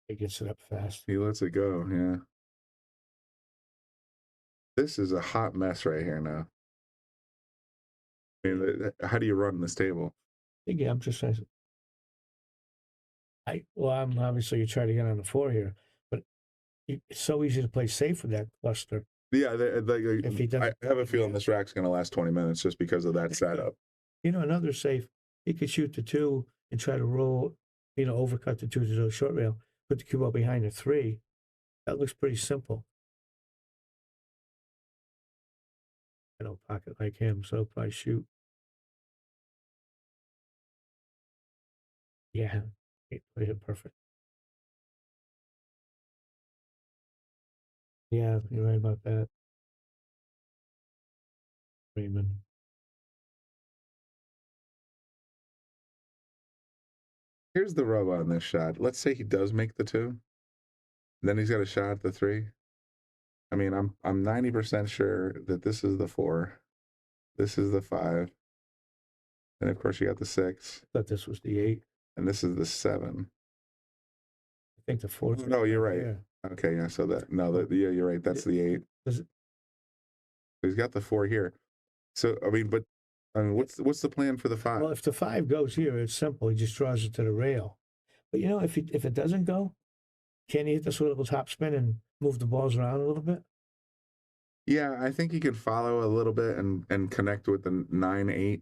He gets it up fast. He lets it go, yeah. This is a hot mess right here now. I mean, how do you run this table? Yeah, I'm just saying. I'm obviously you try to get on the 4 here, but it's so easy to play safe with that cluster. Yeah, I have a feeling this rack's going to last 20 minutes just because of that setup. Another safe, he could shoot the 2 and try to roll, overcut the 2 to the short rail, put the cue ball behind the 3. That looks pretty simple. I don't pocket like him, so probably shoot. Yeah, he played it perfect. Yeah, you're right about that. Raymond. Here's the rub on this shot. Let's say he does make the 2. Then he's got a shot at the 3. I mean, I'm 90% sure that this is the 4. This is the 5. And of course you got the 6. I thought this was the 8. And this is the 7. I think the 4. No, you're right. There. Okay, yeah. So you're right. That's the 8. He's got the 4 here. So what's the plan for the 5? Well, if the 5 goes here, it's simple. He just draws it to the rail. But if it doesn't go, can he hit this little top spin and move the balls around a little bit? Yeah, I think he can follow a little bit and connect with the 9-8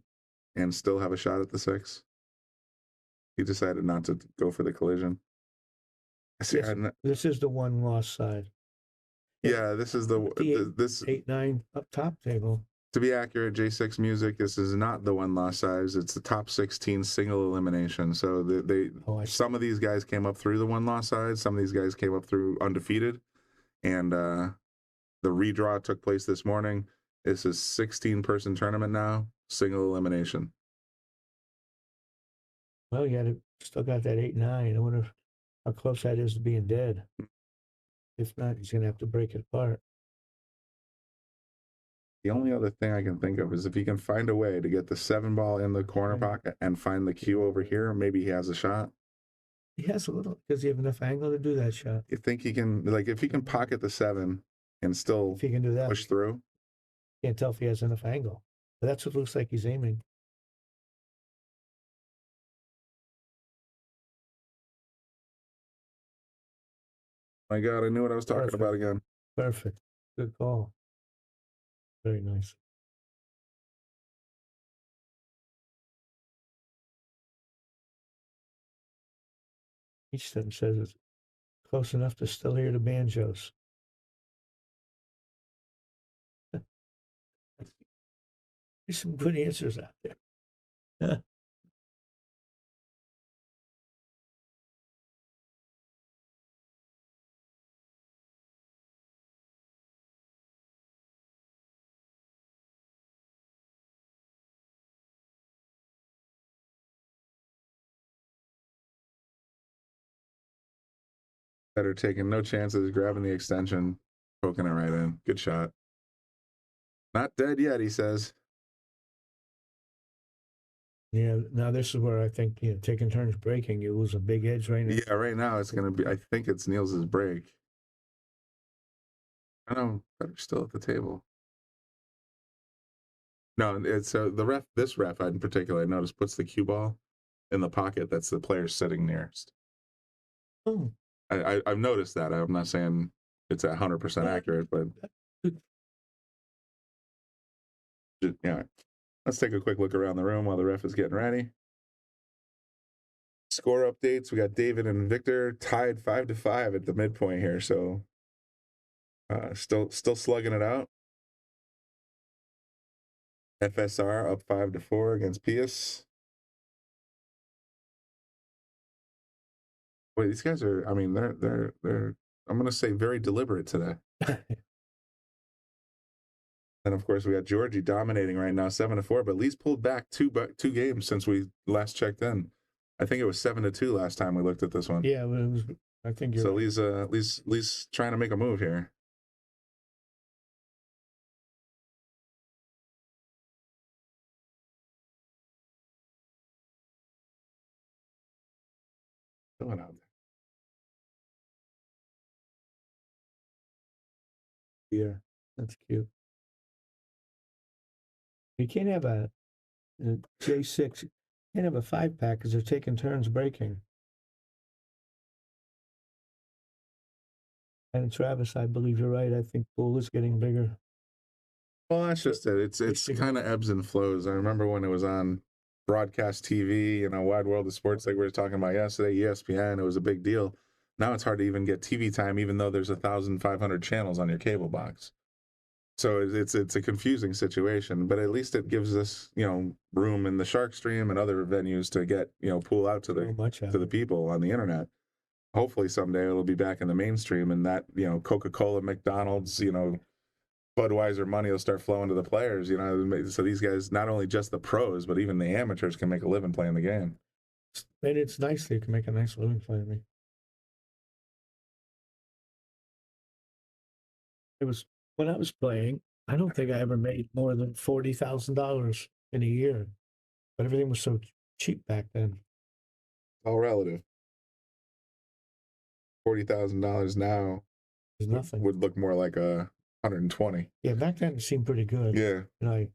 and still have a shot at the 6. He decided not to go for the collision. This is the 1 loss side. Yeah, this is this 8-9 up top table. To be accurate, J6 Music, this is not the 1 loss size. It's the top 16 single elimination. So some of these guys came up through the 1 loss side. Some of these guys came up through undefeated. And the redraw took place this morning. It's a 16-person tournament now, single elimination. Well, still got that 8-9. I wonder if how close that is to being dead. If not, he's gonna have to break it apart. The only other thing I can think of is if he can find a way to get the 7 ball in the corner Right. pocket and find the cue over here, maybe he has a shot. He has a little. Does he have enough angle to do that shot? You think he can, like, if he can pocket the 7 and still If he can do that, push through? can't tell if he has enough angle. But that's what it looks like he's aiming. My God, I knew what I was talking about again. Perfect. Good call. Very nice. Each of them says it's close enough to still hear the banjos. There's some good answers out there. Better taking no chances, grabbing the extension, poking it right in. Good shot. Not dead yet, he says. Yeah, now this is where I think, taking turns breaking, you lose a big edge right now. Yeah, right now it's going to be, I think it's Niels's break. I know, Fedor's still at the table. No, it's the ref, this ref in particular, I noticed puts the cue ball in the pocket that's the player sitting nearest. Oh, I've noticed that. I'm not saying it's 100% accurate, but yeah. Let's take a quick look around the room while the ref is getting ready. Score updates. We got David and Victor tied 5-5 at the midpoint here, so still slugging it out. FSR up 5-4 against Pius. Wait, these guys are, I mean, they're I'm gonna say very deliberate today. And of course we got Georgie dominating right now, 7-4, but Lee's pulled back two games since we last checked in. I think it was 7-2 last time we looked at this one. yeah, it was, I think you're So right. Lee's trying to make a move here. Going out there. Yeah, that's cute. You can't have a J6. You can't have a 5-pack because they're taking turns breaking. And Travis, I believe you're right. I think pool is getting bigger. Well, that's just it. It's kind of ebbs and flows. I remember when it was on broadcast TV, Wide World of Sports, like we were talking about yesterday, ESPN, it was a big deal. Now it's hard to even get TV time, even though there's 1,500 channels on your cable box. So it's a confusing situation, but at least it gives us, room in the Sharkstream and other venues to get, pool out to the people on the internet. Hopefully someday it'll be back in the mainstream, and that, Coca-Cola, McDonald's, Budweiser money will start flowing to the players, so these guys, not only just the pros, but even the amateurs can make a living playing the game. And it's nice that you can make a nice living playing me. It was when I was playing, I don't think I ever made more than $40,000 in a year. But everything was so cheap back then. All relative. $40,000 now There's nothing. would look more like 120. Yeah, back then it seemed pretty good. Yeah. And I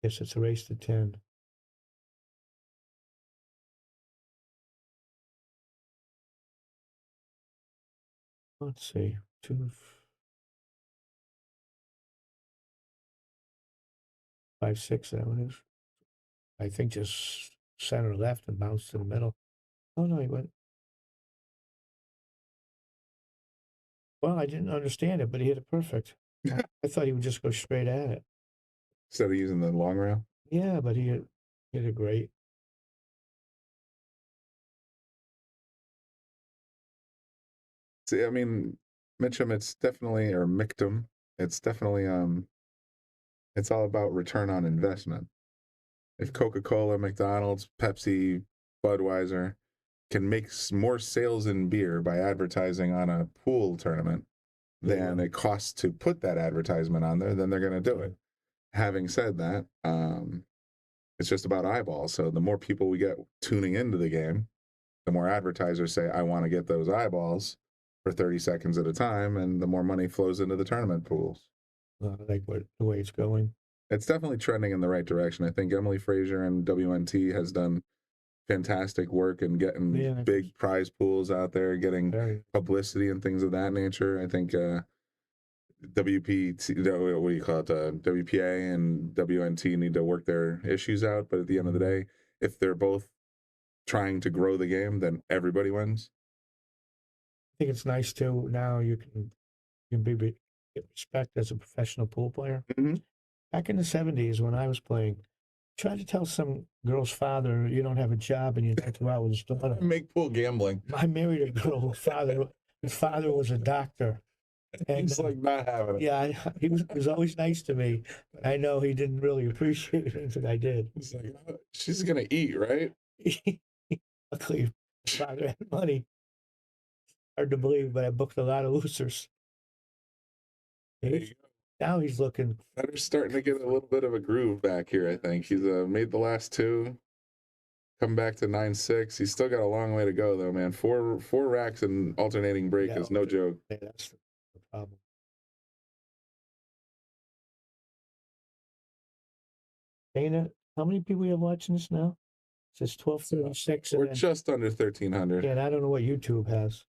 guess it's a race to 10. Let's see. 2, 5, 6, that one is. I think just center left and bounced to the middle. Oh no, he went. Well, I didn't understand it, but he hit it perfect. I thought he would just go straight at it. Instead of using the long rail? Yeah, but he hit it great. See, I mean, Mitchum, it's definitely, or Mictum, it's definitely it's all about return on investment. If Coca-Cola, McDonald's, Pepsi, Budweiser can make more sales in beer by advertising on a pool tournament than it costs to put that advertisement on there, then they're going to do it. Having said that, it's just about eyeballs. So the more people we get tuning into the game, the more advertisers say, I want to get those eyeballs for 30 seconds at a time, and the more money flows into the tournament pools. I like the way it's going. It's definitely trending in the right direction. I think Emily Frazier and WNT has done fantastic work in getting big prize pools out there, getting publicity and things of that nature. I think WPT, what do you call it? WPA and WNT need to work their issues out. But at the end of the day, if they're both trying to grow the game, then everybody wins. I think it's nice too. Now you can get respect as a professional pool player. Mm-hmm. Back in the 70s when I was playing, try to tell some girl's father you don't have a job and you have to go out with his daughter. Make pool gambling. I married a girl whose father was a doctor. And he's like not having it. Yeah, he was always nice to me. But I know he didn't really appreciate anything I did. He's like, oh, she's gonna eat, right? Luckily, his father had money. Hard to believe, but I booked a lot of losers. Now he's looking. Fedor's starting to get a little bit of a groove back here, I think. He's made the last two. Come back to 9-6. He's still got a long way to go, though, man. Four racks and alternating break is no joke. Yeah, that's the problem. Dana, how many people you have watching this now? It says 1236. We're just under 1,300. Yeah, and I don't know what YouTube has.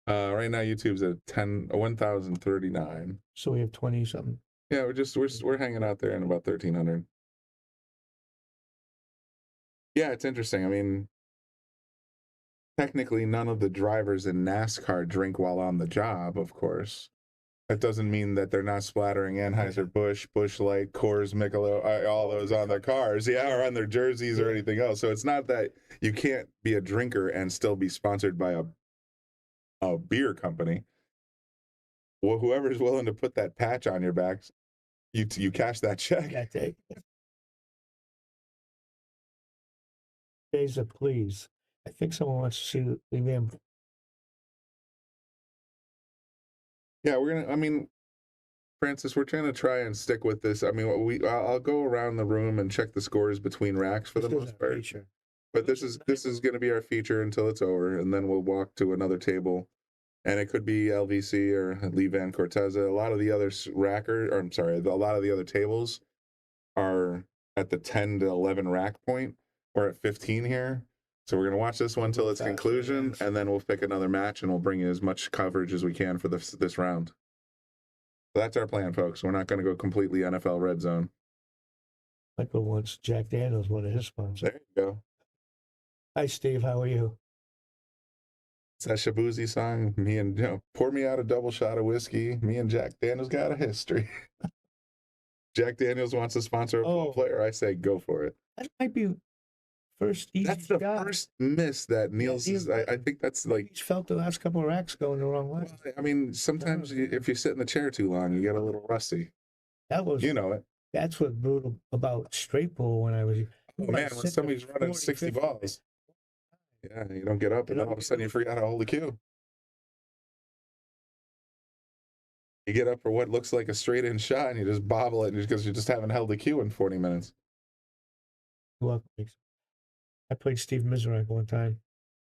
Right now, YouTube's at 1,039. So we have 20 something. Yeah, we're hanging out there in about 1,300. Yeah, it's interesting. I mean, technically, none of the drivers in NASCAR drink while on the job, of course. That doesn't mean that they're not splattering Anheuser-Busch, Busch Light, Coors, Michelob, all those on their cars, or on their jerseys or anything else. So it's not that you can't be a drinker and still be sponsored by a beer company. Well, whoever's willing to put that patch on your back, you cash that check. That day. Days of please. I think someone wants to see the game. Yeah, Francis, we're trying to try and stick with this. I mean, I'll go around the room and check the scores between racks for the most part. But this is going to be our feature until it's over, and then we'll walk to another table, and it could be LVC or Lee Van Corteza. A lot of the other a lot of the other tables are at the 10 to 11 rack point. We're at 15 here. So we're going to watch this one till its conclusion, and then we'll pick another match, and we'll bring you as much coverage as we can for this round. So that's our plan, folks. We're not going to go completely NFL red zone. Michael wants Jack Daniels, one of his sponsors. There you go. Hi, Steve. How are you? It's that Shabuzi song. Pour me out a double shot of whiskey. Me and Jack Daniels got a history. Jack Daniels wants to sponsor a pool player. I say go for it. That might be first easy That's the first miss that Niels is. I think that's like. He's felt the last couple of racks going the wrong way. Well, I mean, sometimes if you sit in the chair too long, you get a little rusty. That was. You know it. That's what's brutal about straight pool when I was. Oh man, when somebody's running 60 balls. Yeah, you don't get up, and then all of a sudden you forgot how to hold the cue. You get up for what looks like a straight-in shot, and you just bobble it because you just haven't held the cue in 40 minutes. Well, I played Steve Miserak one time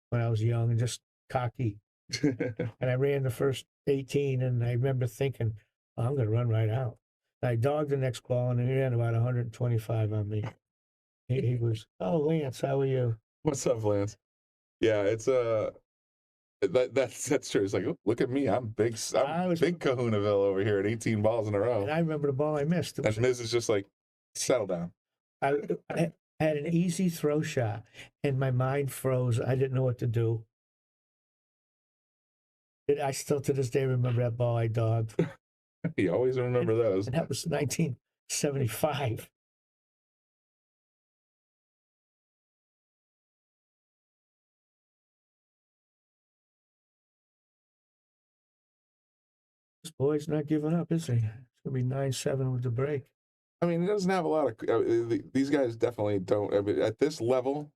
when I was young and just cocky. And I ran the first 18, and I remember thinking, oh, I'm going to run right out. And I dogged the next ball, and he ran about 125 on me. He was, oh, Lance, how are you? What's up, Lance? Yeah, it's that's true. It's like, oh, look at me, I'm big Kahunaville over here at 18 balls in a row. And I remember the ball I missed. And Miz is just like, settle down. I had an easy throw shot, and my mind froze. I didn't know what to do. I still to this day remember that ball I dogged. You always remember those. And that was 1975. This boy's not giving up, is he? It's gonna be 9-7 with the break. I mean, he doesn't have a lot of. These guys definitely don't. I mean, at this level,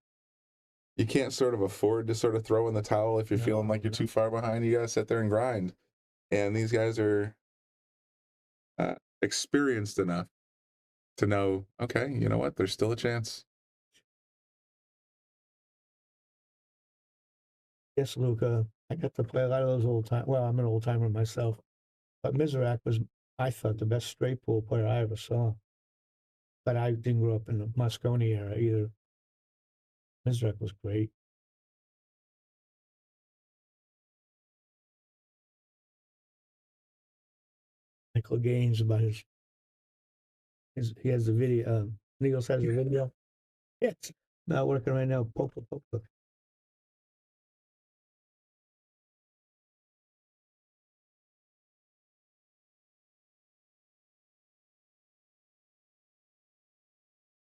you can't sort of afford to sort of throw in the towel if you're feeling like you're too far behind. You gotta sit there and grind. And these guys are experienced enough to know, okay, you know what? There's still a chance. Yes, Luca. I got to play a lot of those old time. Well, I'm an old timer myself, but Mizrak was, I thought, the best straight pool player I ever saw. But I didn't grow up in the Moscone era either. Mizrak was great. Michael Gaines about his he has the video. Niels has the video. Yes, not working right now. Poke.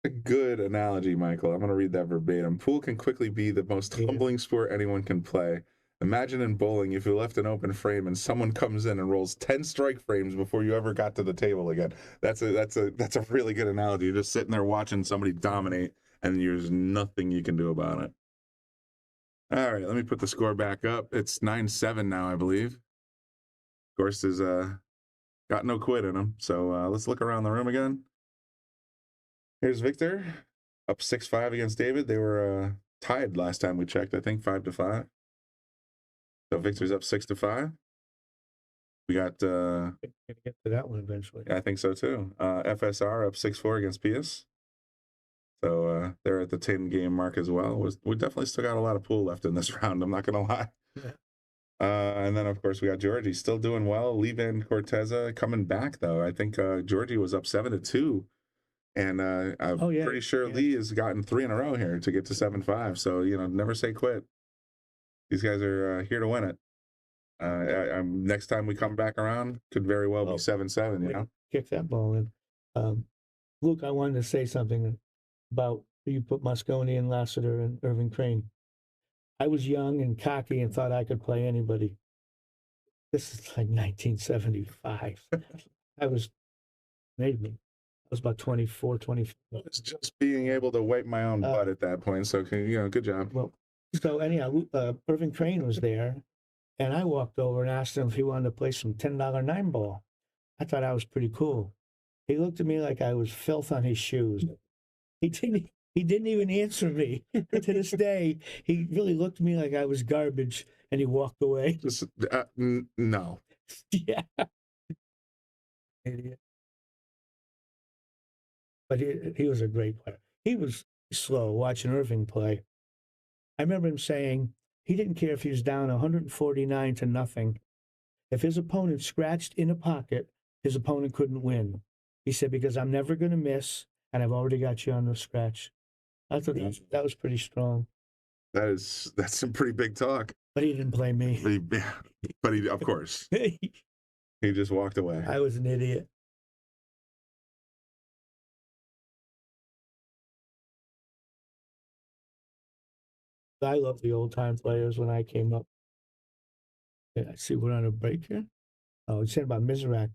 A good analogy, Michael. I'm going to read that verbatim. Pool can quickly be the most humbling sport anyone can play. Imagine in bowling if you left an open frame and someone comes in and rolls 10 strike frames before you ever got to the table again. That's a really good analogy. You're just sitting there watching somebody dominate and there's nothing you can do about it. All right, let me put the score back up. It's 9-7 now, I believe. Gorst has got no quit in him. So let's look around the room again. Here's Victor, up 6-5 against David. They were tied last time we checked, I think 5-5. So Victor's up 6-5. We got Gonna get to that one eventually. I think so too. FSR up 6-4 against Pius. So they're at the 10-game mark as well. We definitely still got a lot of pool left in this round, I'm not gonna lie. Yeah. And then of course we got Georgie still doing well. Lee Van Corteza coming back though. I think Georgie was up 7-2. And I'm pretty sure Lee has gotten 3 in a row here to get to 7-5. So, never say quit. These guys are here to win it. Next time we come back around, could very well be 7-7, Kick that ball in. Luke, I wanted to say something about you put Moscone and Lassiter and Irving Crane. I was young and cocky and thought I could play anybody. This is like 1975. I was about 24, 25. It's just being able to wipe my own butt at that point. So, good job. Well, so anyhow, Irving Crane was there, and I walked over and asked him if he wanted to play some $10 9-ball. I thought I was pretty cool. He looked at me like I was filth on his shoes. He didn't even answer me. To this day, he really looked at me like I was garbage, and he walked away. Just, no. Yeah. Idiot. But he was a great player. He was slow watching Irving play. I remember him saying he didn't care if he was down 149-0. If his opponent scratched in a pocket, his opponent couldn't win. He said, because I'm never going to miss, and I've already got you on the scratch. I thought that was pretty strong. That's some pretty big talk. But he didn't play me. But he of course. He just walked away. I was an idiot. I love the old time players when I came up. Yeah, I see we're on a break here. Oh, you said about Mizrak.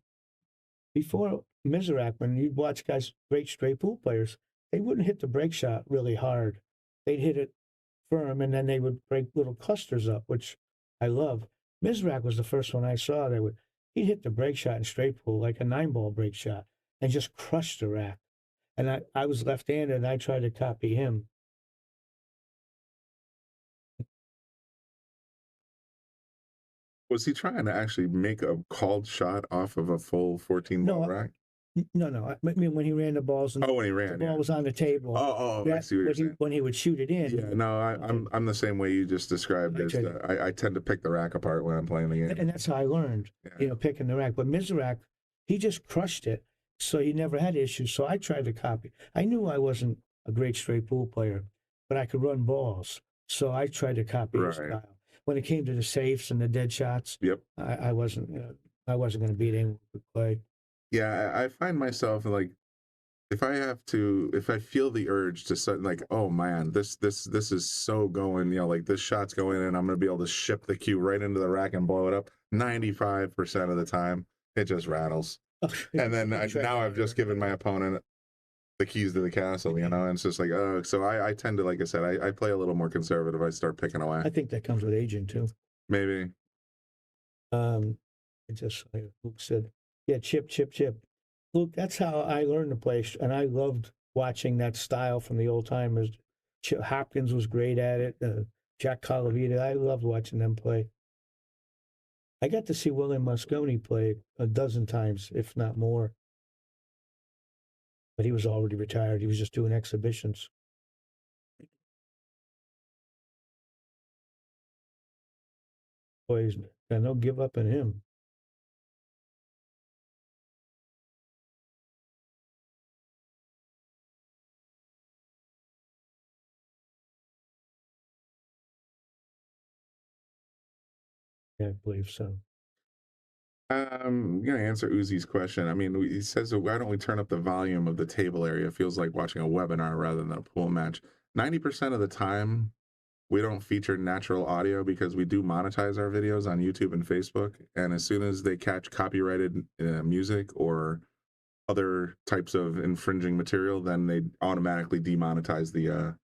Before Mizrak, when you'd watch guys, great straight pool players, they wouldn't hit the break shot really hard. They'd hit it firm, and then they would break little clusters up, which I love. Mizrak was the first one I saw that he'd hit the break shot in straight pool, like a 9-ball break shot, and just crushed the rack. And I was left-handed, and I tried to copy him. Was he trying to actually make a called shot off of a full 14-ball rack? No. I mean, when he ran the balls, and when he ran, the ball was on the table. I see what you're saying. When he would shoot it in. Yeah, no, I'm the same way you just described. I tend to pick the rack apart when I'm playing the game, and that's how I learned. Yeah. Picking the rack. But Mizrak, he just crushed it, so he never had issues. So I tried to copy. I knew I wasn't a great straight pool player, but I could run balls, so I tried to copy his style. When it came to the safes and the dead shots, I wasn't going to beat anyone who could play. Yeah, I find myself like, if I feel the urge to like, oh man, this is so going, like this shot's going in, I'm going to be able to ship the cue right into the rack and blow it up 95% of the time. it just rattles. And then now I've just given my opponent the keys to the castle, you know, and it's just like, oh, so I tend to, like I said, I play a little more conservative. I start picking away. I think that comes with aging too. Maybe. It just like Luke said, yeah, chip, chip, chip. Luke, that's how I learned to play, and I loved watching that style from the old timers. Chip Hopkins was great at it. Jack Colavita, I loved watching them play. I got to see William Mosconi play a dozen times, if not more. But he was already retired. He was just doing exhibitions. Boys, and they'll give up on him. Yeah, I believe so. I'm gonna answer Uzi's question. I mean, he says, why don't we turn up the volume of the table area? It feels like watching a webinar rather than a pool match. 90% of the time, we don't feature natural audio because we do monetize our videos on YouTube and Facebook. And as soon as they catch copyrighted music or other types of infringing material, then they automatically demonetize the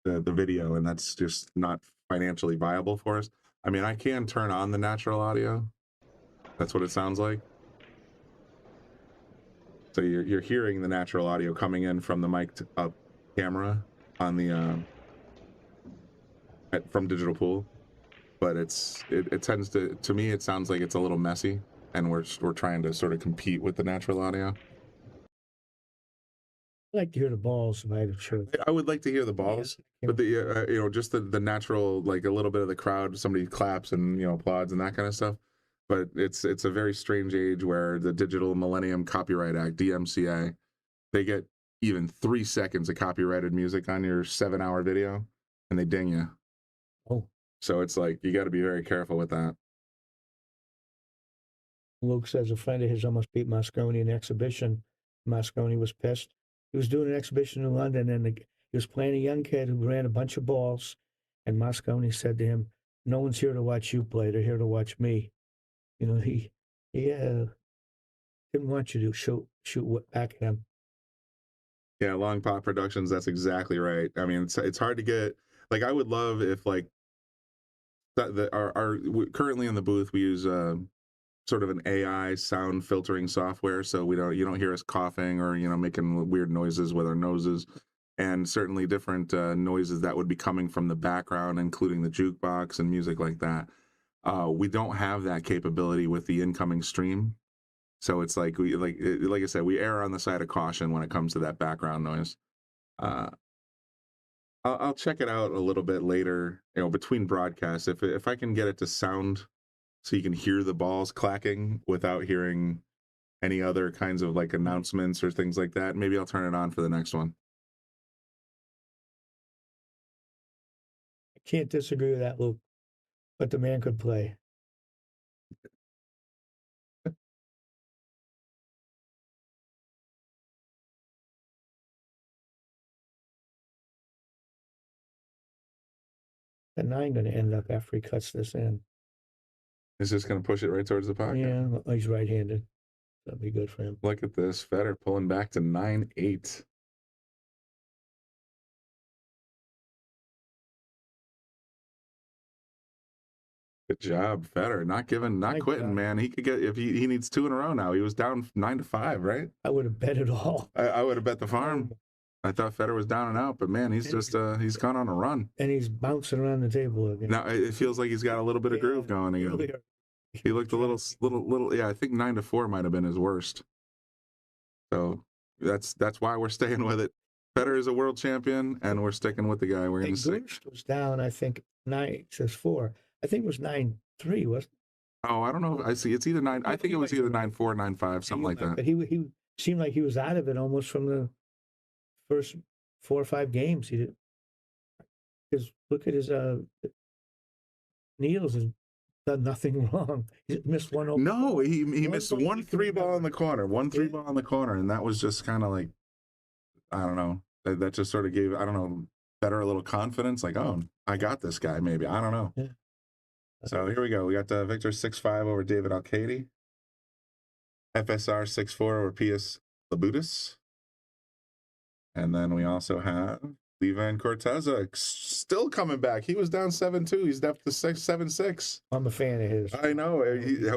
video, and that's just not financially viable for us. I mean, I can turn on the natural audio. That's what it sounds like. So you're hearing the natural audio coming in from the mic up camera on the from Digital Pool, but it tends to me it sounds like it's a little messy, and we're trying to sort of compete with the natural audio. I like to hear the balls if I had a choice. I would like to hear the balls, Yeah. but the you know, just the natural, like a little bit of the crowd, somebody claps and, you know, applauds and that kind of stuff. But it's a very strange age where the Digital Millennium Copyright Act, DMCA, they get even 3 seconds of copyrighted music on your 7-hour video, and they ding you. Oh, So it's like you got to be very careful with that. Luke says a friend of his almost beat Mosconi in an exhibition. Mosconi was pissed. He was doing an exhibition in London, and he was playing a young kid who ran a bunch of balls. And Mosconi said to him, "No one's here to watch you play. They're here to watch me." You know, he didn't want you to shoot back at him. Yeah, Long Pot Productions. That's exactly right. I mean, it's hard to get. Like, I would love if, like, currently in the booth we use sort of an AI sound filtering software, so you don't hear us coughing or, you know, making weird noises with our noses, and certainly different noises that would be coming from the background, including the jukebox and music like that. We don't have that capability with the incoming stream, so it's like like I said, we err on the side of caution when it comes to that background noise. I'll check it out a little bit later, you know, between broadcasts, if I can get it to sound so you can hear the balls clacking without hearing any other kinds of like announcements or things like that. Maybe I'll turn it on for the next one. I can't disagree with that, Luke. But the man could play. The 9 going to end up after he cuts this in. Is this going to push it right towards the pocket? Yeah, he's right-handed. That'll be good for him. Look at this. Fedor pulling back to 9-8. Good job, Fedor. Not quitting, man. He could get, if he needs 2 in a row now. He was down 9-5, right? I would have bet it all. I would have bet the farm. I thought Fedor was down and out, but man, he's just he's gone on a run. And he's bouncing around the table again. Now it feels like he's got a little bit of groove going again. He looked a little. Yeah, I think 9-4 might have been his worst. So that's why we're staying with it. Fedor is a world champion, and we're sticking with the guy. We're going to see. Gorst was down, I think 9-4. I think it was 9-3, wasn't it? Oh, I don't know. I see. It's either 9. I think it was either 9-4, 9-5, something like that. But he seemed like he was out of it almost from the first 4 or 5 games. He did. Because look at his Niels has done nothing wrong. He missed one open. No, he missed one 3-ball in the corner. One 3-ball in the corner, and that was just kind of like, I don't know. That just sort of gave, I don't know, Fedor a little confidence. Like, oh, I got this guy. Maybe, I don't know. Yeah. So here we go. We got Victor 6-5 over David Alcady. FSR 6'4" or PS Labutus. And then we also have Levan Corteza still coming back. He was down 7-2. He's up to 7-6. I'm a fan of his. I know.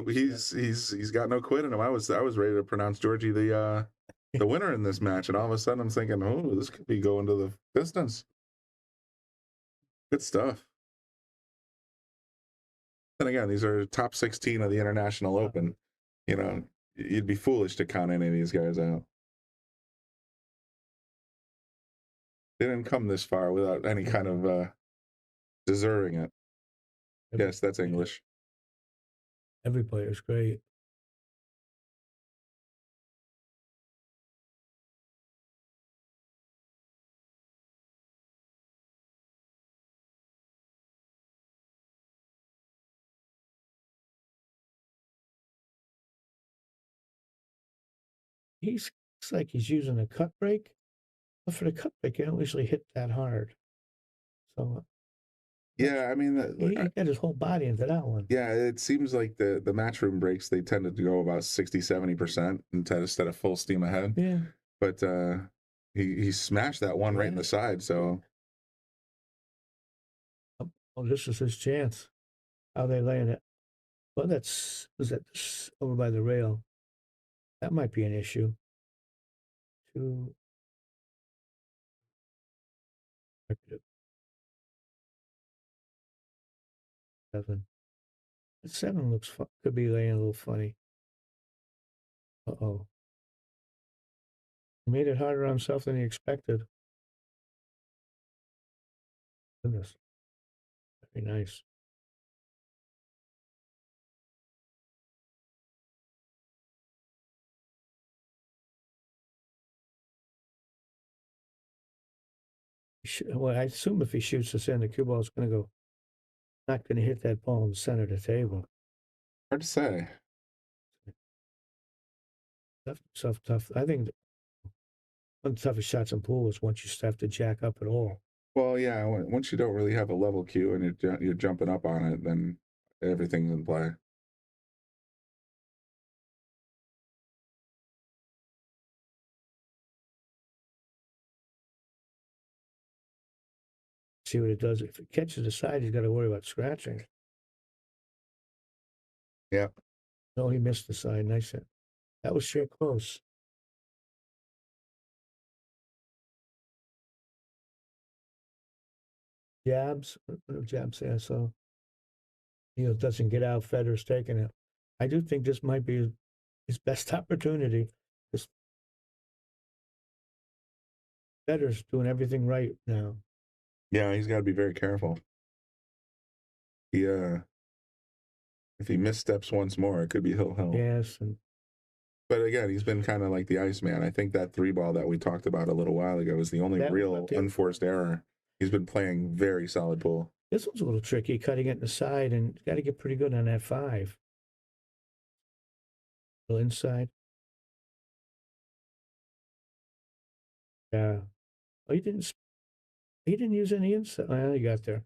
He's got no quit in him. I was ready to pronounce Georgie the winner in this match, and all of a sudden I'm thinking, oh, this could be going to the distance. Good stuff. And again, these are top 16 of the International Open. You know, you'd be foolish to count any of these guys out. They didn't come this far without any kind of deserving it. Yes, that's English. Every player's great. He's looks like he's using a cut break, but for the cut break, you don't usually hit that hard. So Yeah, I mean, he got his whole body into that one. yeah, it seems like the matchroom breaks, they tended to go about 60-70% instead of full steam ahead. Yeah. But he smashed that one right in the side. So oh, this is his chance. How they laying it? Well, was that over by the rail? That might be an issue. 2. 7. That 7 looks could be laying a little funny. Uh-oh. He made it harder on himself than he expected. Goodness. Very nice. Well, I assume if he shoots this in, the cue ball is going to go. Not going to hit that ball in the center of the table. hard to say. Tough. I think one of the toughest shots in pool is once you have to jack up at all. Well, yeah, once you don't really have a level cue and you're jumping up on it, then everything's in play. See what it does. If it catches the side, he's got to worry about scratching. Yeah. No, he missed the side. Nice hit. That was sure close. Jabs. Jabs there, so doesn't get out. Federer's taking it. I do think this might be his best opportunity. This Federer's doing everything right now. Yeah, he's got to be very careful. If he missteps once more, it could be hill. Yes, but again, he's been kind of like the Iceman. I think that 3-ball that we talked about a little while ago is the only real unforced error. He's been playing very solid pool. This one's a little tricky, cutting it in the side, and got to get pretty good on that 5. A little inside. Yeah. Oh, he didn't use any inside. Well, he got there.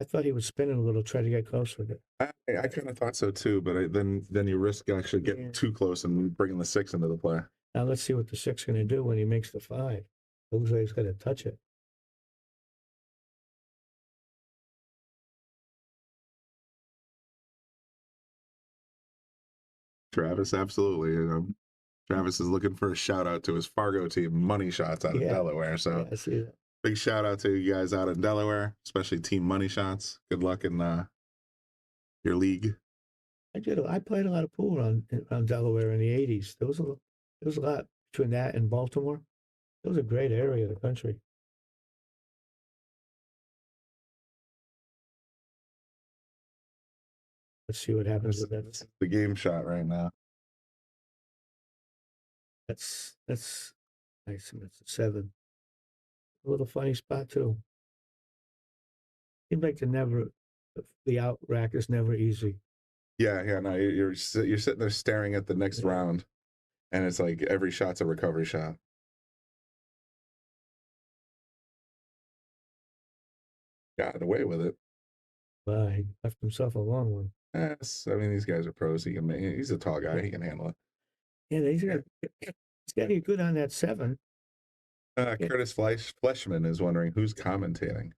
I thought he would spin it a little, try to get closer with it. I kind of thought so too, but then you risk actually getting too close and bringing the 6 into the play. Now let's see what the 6 is going to do when he makes the 5. Looks like he's got to touch it. Travis, absolutely. Travis is looking for a shout out to his Fargo team, Money Shots out of Delaware. So I see that. Big shout out to you guys out in Delaware, especially Team Money Shots. Good luck in your league. I played a lot of pool around Delaware in the '80s. There was a lot between that and Baltimore. It was a great area of the country. Let's see what happens with that. That's the game shot right now. That's nice. And it's a 7. A little funny spot too. Seems like the out rack is never easy. Yeah. No, you're sitting there staring at the next round, and it's like every shot's a recovery shot. Got away with it. He left himself a long one. Yes, I mean these guys are pros. He's a tall guy. He can handle it. Yeah, he's got to get good on that 7. Curtis Fleshman is wondering who's commentating.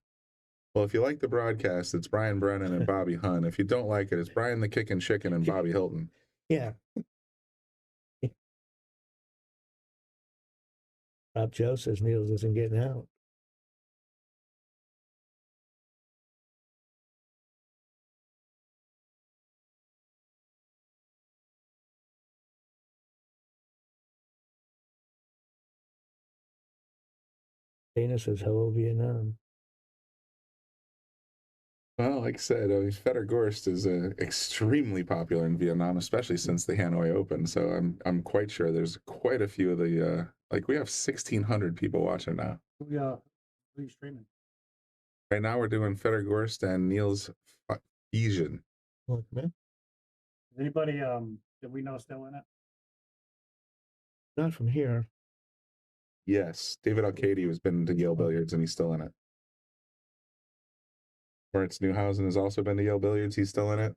Well, if you like the broadcast, it's Brian Brennan and Bobby Hunt. If you don't like it, it's Brian the Kickin' Chicken and Bobby Hilton. Yeah. Rob Joe says Niels isn't getting out. Dana says, hello, Vietnam. Well, like I said, Fedor Gorst is extremely popular in Vietnam, especially since the Hanoi Open. So I'm quite sure there's quite a few of the we have 1,600 people watching now. Who are you streaming? Right now we're doing Fedor Gorst and Niels Feijen. Look, man. Is anybody that we know still in it? Not from here. Yes, David Alcady has been to Yale Billiards and he's still in it. Moritz Newhausen has also been to Yale Billiards. He's still in it.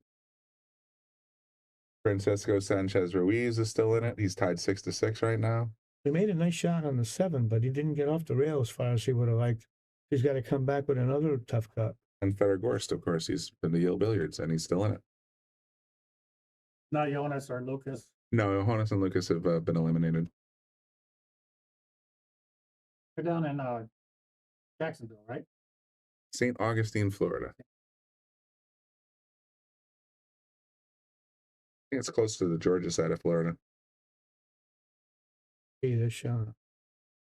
Francisco Sanchez Ruiz is still in it. He's tied 6-6 right now. He made a nice shot on the 7, but he didn't get off the rail as far as he would have liked. He's got to come back with another tough cut. And Fedor Gorst, of course, he's been to Yale Billiards and he's still in it. Not Jonas or Lucas. No, Jonas and Lucas have been eliminated. They're down in Jacksonville, right? St. Augustine, Florida. I think it's close to the Georgia side of Florida. See this shot.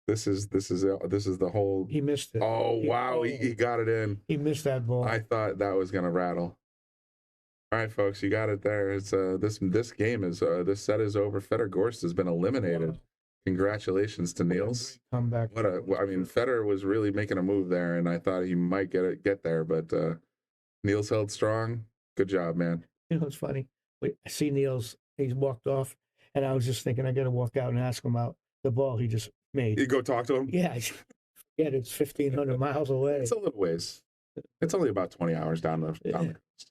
This is the whole. He missed it. Oh wow, he got it in. He missed that ball. I thought that was gonna rattle. All right, folks, you got it there. It's this game is this set is over. Fedor Gorst has been eliminated. Congratulations to Niels. Comeback. I mean, Fedor was really making a move there, and I thought he might get there, but Niels held strong. Good job, man. You know, it's funny. I see Niels. He's walked off, and I was just thinking, I got to walk out and ask him about the ball he just made. You go talk to him. Yeah, it's 1,500 miles away. It's a little ways. It's only about 20 hours down the coast.